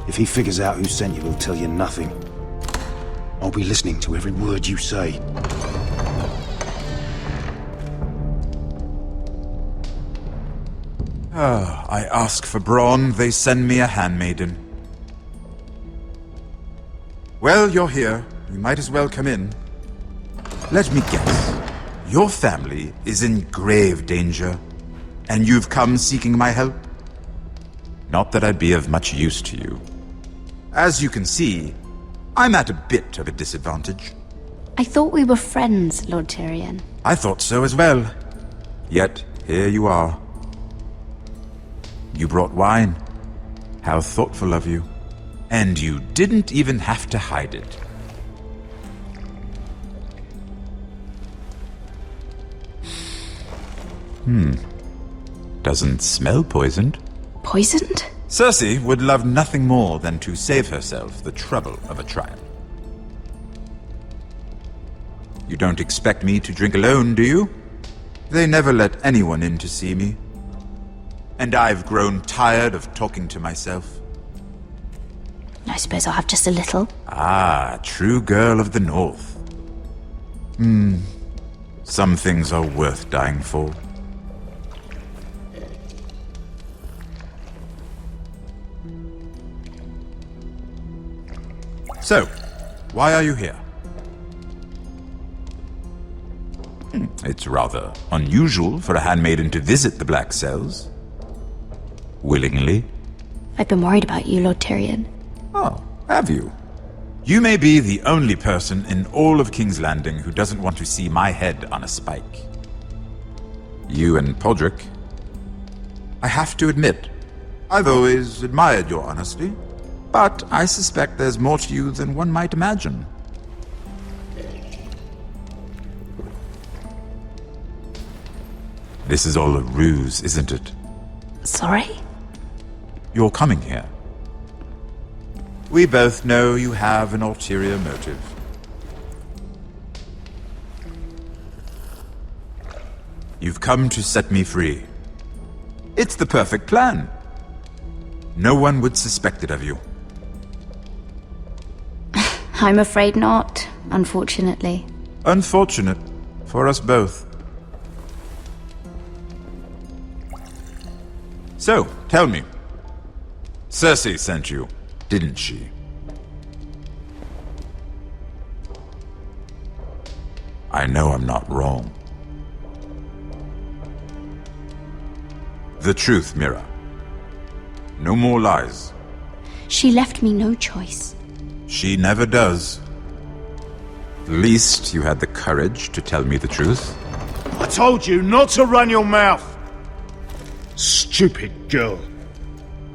If he figures out who sent you, he'll tell you nothing. I'll be listening to every word you say. I ask for brawn, they send me a handmaiden. Well, you're here. You might as well come in. Let me guess. Your family is in grave danger, and you've come seeking my help? Not that I'd be of much use to you. As you can see, I'm at a bit of a disadvantage. I thought we were friends, Lord Tyrion. I thought so as well. Yet, here you are. You brought wine. How thoughtful of you. And you didn't even have to hide it. Doesn't smell poisoned. Poisoned? Cersei would love nothing more than to save herself the trouble of a trial. You don't expect me to drink alone, do you? They never let anyone in to see me. And I've grown tired of talking to myself. I suppose I'll have just a little. Ah, true girl of the North. Some things are worth dying for. So, why are you here? It's rather unusual for a handmaiden to visit the Black Cells. Willingly. I've been worried about you, Lord Tyrion. Oh, have you? You may be the only person in all of King's Landing who doesn't want to see my head on a spike. You and Podrick. I have to admit, I've always admired your honesty, but I suspect there's more to you than one might imagine. This is all a ruse, isn't it? Sorry? You're coming here. We both know you have an ulterior motive. You've come to set me free. It's the perfect plan. No one would suspect it of you. I'm afraid not, unfortunately. Unfortunate for us both. So, tell me. Cersei sent you, didn't she? I know I'm not wrong. The truth, Mira. No more lies. She left me no choice. She never does. At least you had the courage to tell me the truth. I told you not to run your mouth! Stupid girl.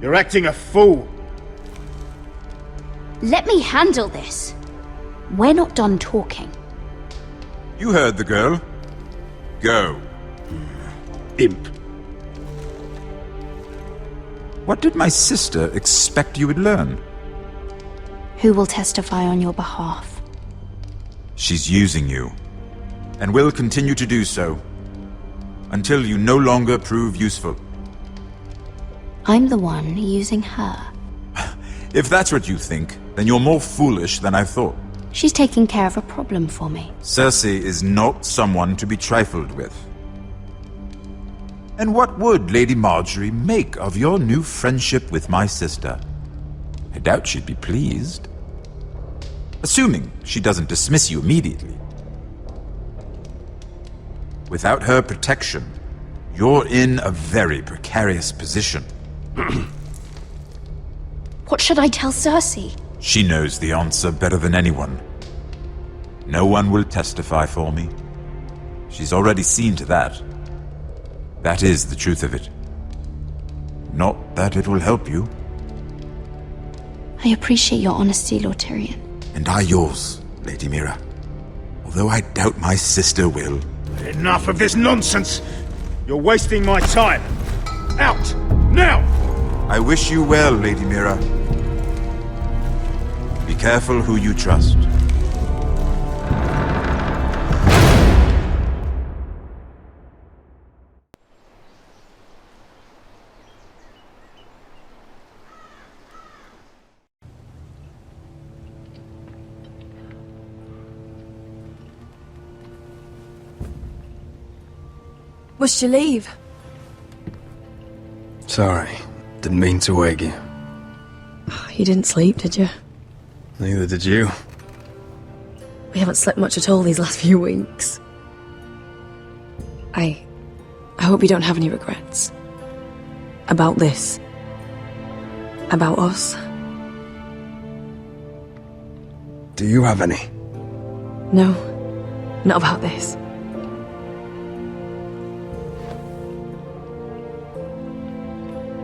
You're acting a fool. Let me handle this. We're not done talking. You heard the girl. Go. Imp. What did my sister expect you would learn? Who will testify on your behalf? She's using you, and will continue to do so, until you no longer prove useful. I'm the one using her. If that's what you think, then you're more foolish than I thought. She's taking care of a problem for me. Cersei is not someone to be trifled with. And what would Lady Marjorie make of your new friendship with my sister? I doubt she'd be pleased. Assuming she doesn't dismiss you immediately. Without her protection, you're in a very precarious position. What should I tell Cersei? She knows the answer better than anyone. No one will testify for me. She's already seen to that. That is the truth of it. Not that it will help you. I appreciate your honesty, Lord Tyrion. And I yours, Lady Mira. Although I doubt my sister will. Enough of this nonsense! You're wasting my time! Out! Now! I wish you well, Lady Mira. Be careful who you trust. Must you leave? Sorry, didn't mean to wake you. You didn't sleep, did you? Neither did you. We haven't slept much at all these last few weeks. I hope you don't have any regrets. About this. About us. Do you have any? No, not about this.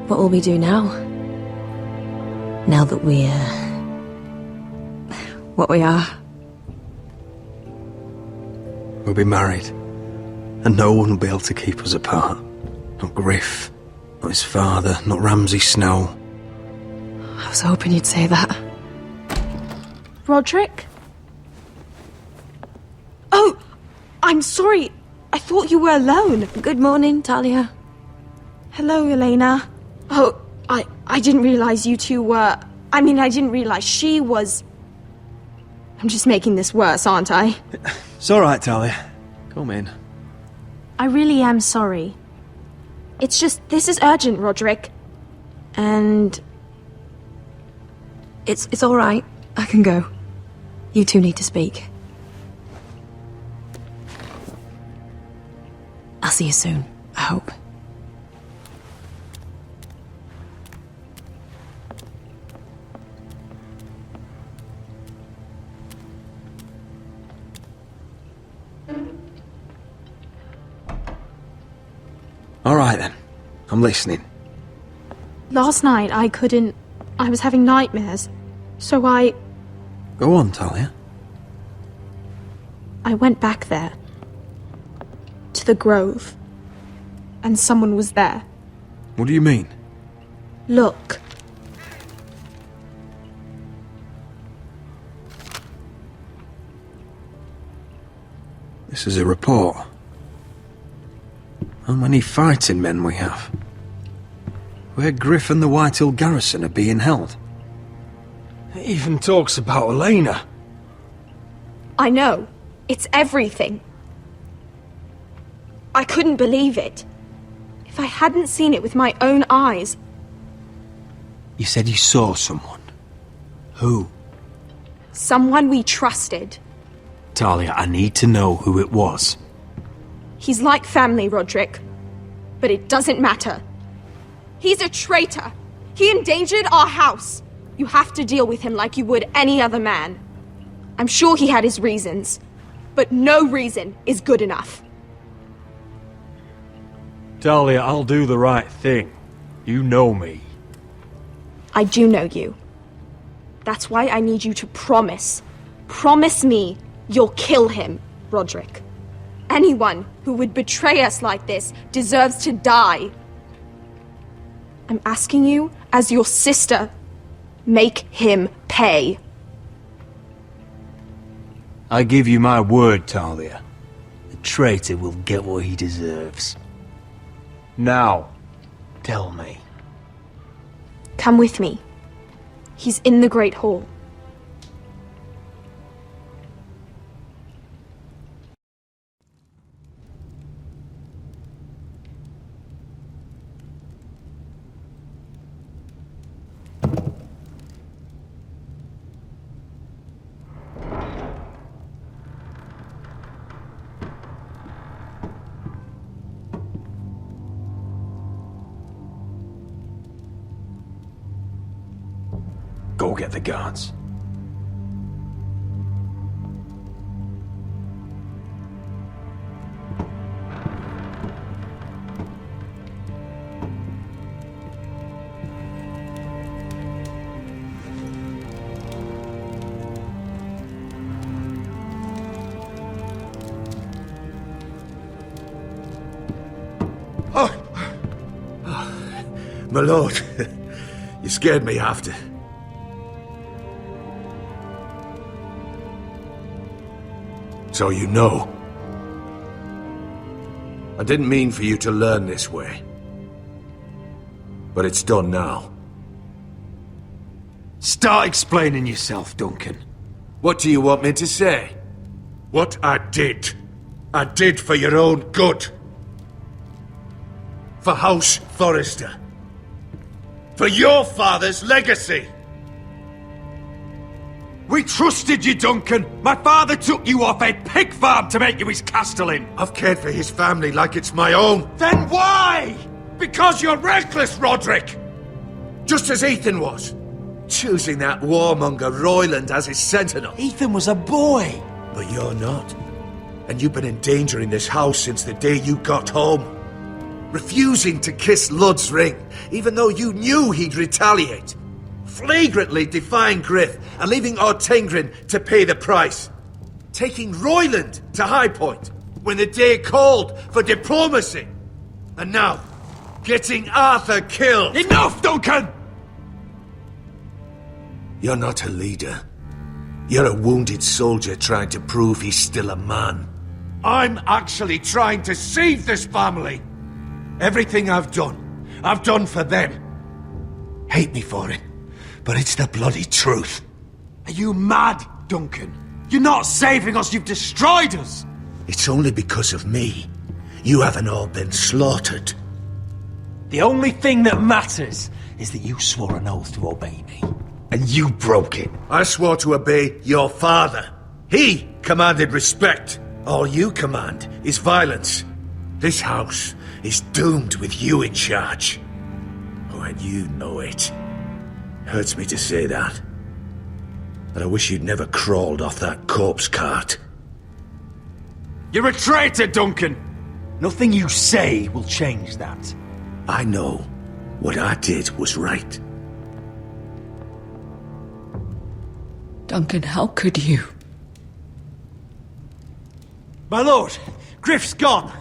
What will we do now? Now that we're... what we are? We'll be married. And no one will be able to keep us apart. Not Griff, not his father, not Ramsay Snow. I was hoping you'd say that. Roderick? Oh! I'm sorry. I thought you were alone. Good morning, Talia. Hello, Elena. Oh, I didn't realize you two were... I didn't realize she was... I'm just making this worse, aren't I? It's alright, Talia. Come in. I really am sorry. It's just, this is urgent, Roderick. And... It's alright. I can go. You two need to speak. I'll see you soon, I hope. Alright then. I'm listening. Last night, I was having nightmares. So Go on, Talia. I went back there. To the grove. And someone was there. What do you mean? Look. This is a report. How many fighting men we have? Where Griff and the Whitehill garrison are being held. It even talks about Elena. I know. It's everything. I couldn't believe it. If I hadn't seen it with my own eyes... You said you saw someone. Who? Someone we trusted. Talia, I need to know who it was. He's like family, Roderick. But it doesn't matter. He's a traitor. He endangered our house. You have to deal with him like you would any other man. I'm sure he had his reasons. But no reason is good enough. Talia, I'll do the right thing. You know me. I do know you. That's why I need you to promise. Promise me you'll kill him, Roderick. Anyone who would betray us like this deserves to die. I'm asking you, as your sister, make him pay. I give you my word, Talia. The traitor will get what he deserves. Now, tell me. Come with me. He's in the Great Hall. Go get the guards. My lord, you scared me after. So you know. I didn't mean for you to learn this way. But it's done now. Start explaining yourself, Duncan. What do you want me to say? What I did for your own good. For House Forrester. For your father's legacy. We trusted you, Duncan! My father took you off a pig farm to make you his castellan! I've cared for his family like it's my own. Then why? Because you're reckless, Roderick! Just as Ethan was. Choosing that warmonger Royland as his sentinel. Ethan was a boy! But you're not. And you've been endangering this house since the day you got home. Refusing to kiss Lud's ring, even though you knew he'd retaliate. Flagrantly defying Griff and leaving Ortengrin to pay the price. Taking Royland to High Point when the day called for diplomacy. And now, getting Arthur killed. Enough, Duncan! You're not a leader. You're a wounded soldier trying to prove he's still a man. I'm actually trying to save this family! Everything I've done for them. Hate me for it, but it's the bloody truth. Are you mad, Duncan? You're not saving us, you've destroyed us! It's only because of me. You haven't all been slaughtered. The only thing that matters is that you swore an oath to obey me. And you broke it. I swore to obey your father. He commanded respect. All you command is violence. This house is doomed with you in charge. Oh, and you know it. Hurts me to say that. But I wish you'd never crawled off that corpse cart. You're a traitor, Duncan! Nothing you say will change that. I know what I did was right. Duncan, how could you? My lord, Griff's gone.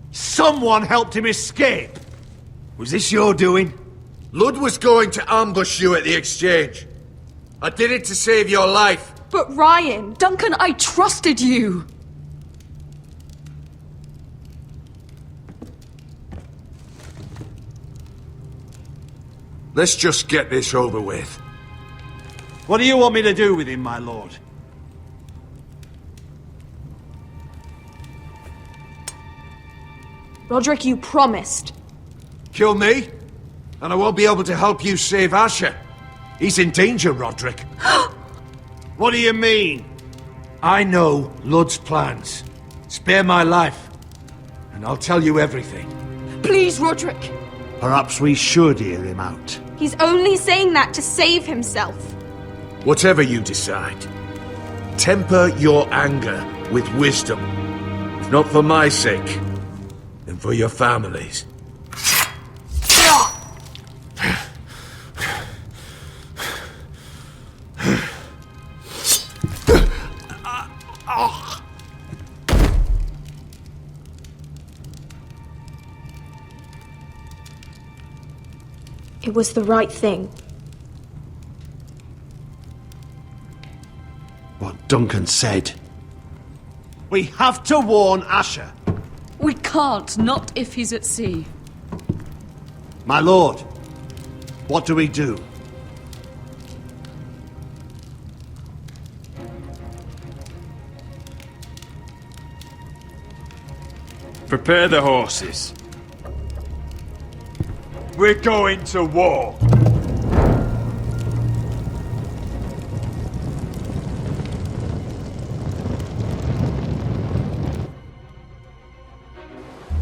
Someone helped him escape. Was this your doing? Lud was going to ambush you at the exchange. I did it to save your life. But Ryan... Duncan, I trusted you! Let's just get this over with. What do you want me to do with him, my lord? Roderick, you promised. Kill me, and I won't be able to help you save Asher. He's in danger, Roderick. What do you mean? I know Lud's plans. Spare my life, and I'll tell you everything. Please, Roderick. Perhaps we should hear him out. He's only saying that to save himself. Whatever you decide, temper your anger with wisdom. If not for my sake, then for your families. It was the right thing. What Duncan said. We have to warn Asher. We can't, not if he's at sea. My lord, what do we do? Prepare the horses. We're going to war.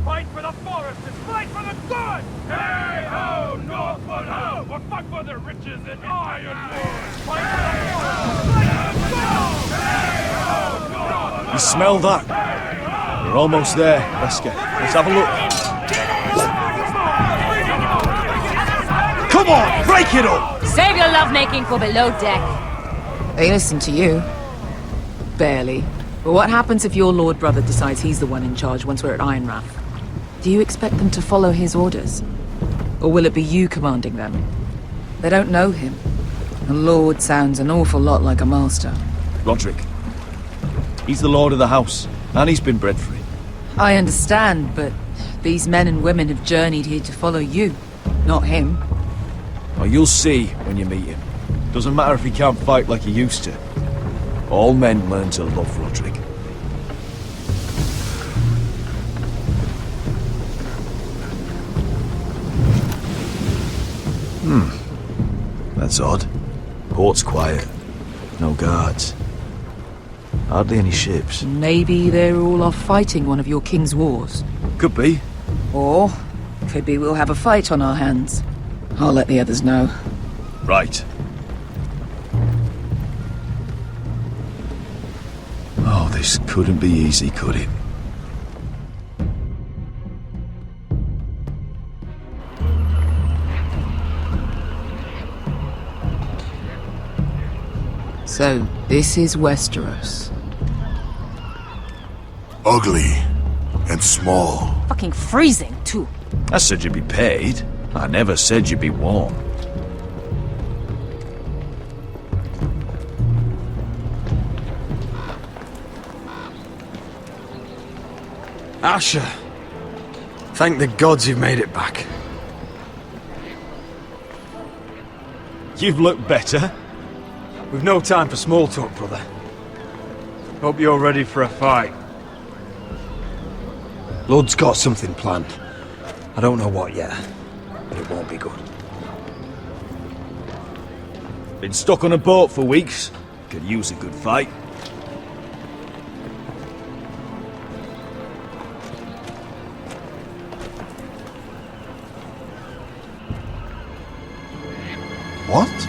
Fight for the Forresters! Fight for the good! Hey-ho, Northwood, ho! Or fight for the riches and ironwood! Fight for the Forresters! Fight for the gold! Hey-ho, Northwood! You smell that? We're almost there, Wesker. Let's have a look. Come on, break it up! Save your lovemaking for below deck. They listen to you. Barely. But what happens if your lord brother decides he's the one in charge once we're at Ironrath? Do you expect them to follow his orders? Or will it be you commanding them? They don't know him. A lord sounds an awful lot like a master. Roderick. He's the lord of the house, and he's been bred for it. I understand, but these men and women have journeyed here to follow you, not him. Well, you'll see when you meet him. Doesn't matter if he can't fight like he used to. All men learn to love Roderick. That's odd. Port's quiet. No guards. Hardly any ships. Maybe they're all off fighting one of your king's wars. Could be. Or, could be we'll have a fight on our hands. I'll let the others know. Right. Oh, this couldn't be easy, could it? So, this is Westeros. Ugly and small. Fucking freezing, too. I said you'd be paid. I never said you'd be warm. Asher. Thank the gods you've made it back. You've looked better. We've no time for small talk, brother. Hope you're ready for a fight. Lord's got something planned. I don't know what yet, but it won't be good. Been stuck on a boat for weeks. Could use a good fight. What?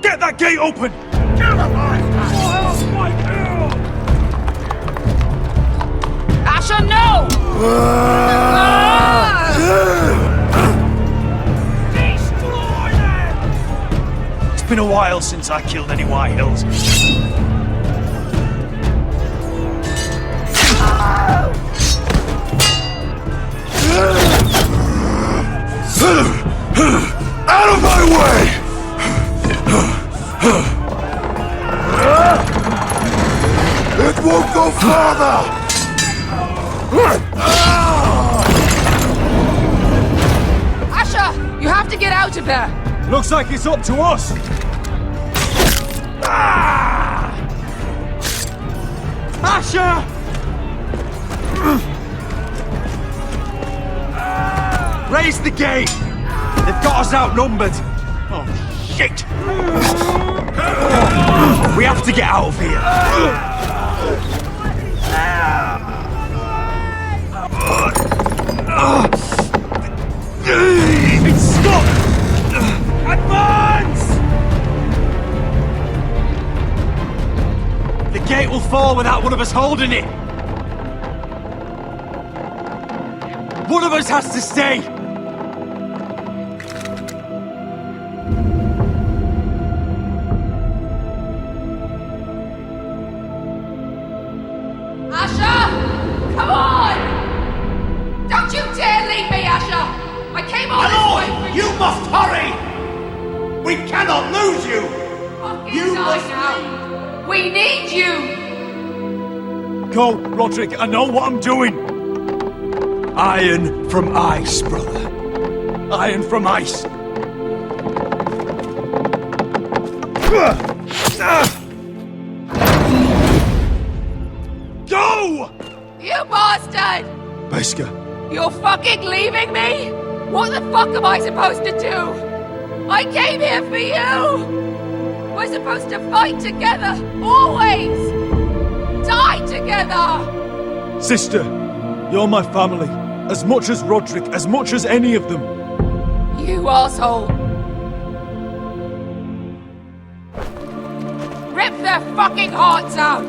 Get that gate open! Asher, no! It's been a while since I killed any White Hills. Out of my way! It won't go farther! Asher, you have to get out of there! Looks like it's up to us! Asher! Raise the gate! They've got us outnumbered! Oh, shit! We have to get out of here! It's stuck! Advance! The gate will fall without one of us holding it! One of us has to stay! Asher! Come on! Don't you dare leave me, Asher! I came all this way for You must hurry! We cannot lose you! you must now! We need you! Go, Roderick, I know what I'm doing! Iron from ice, brother. Iron from ice. Go! You bastard! Beskar. You're fucking leaving me? What the fuck am I supposed to do? I came here for you! We're supposed to fight together, always! Die together! Sister, you're my family. As much as Roderick, as much as any of them. You asshole! Rip their fucking hearts out!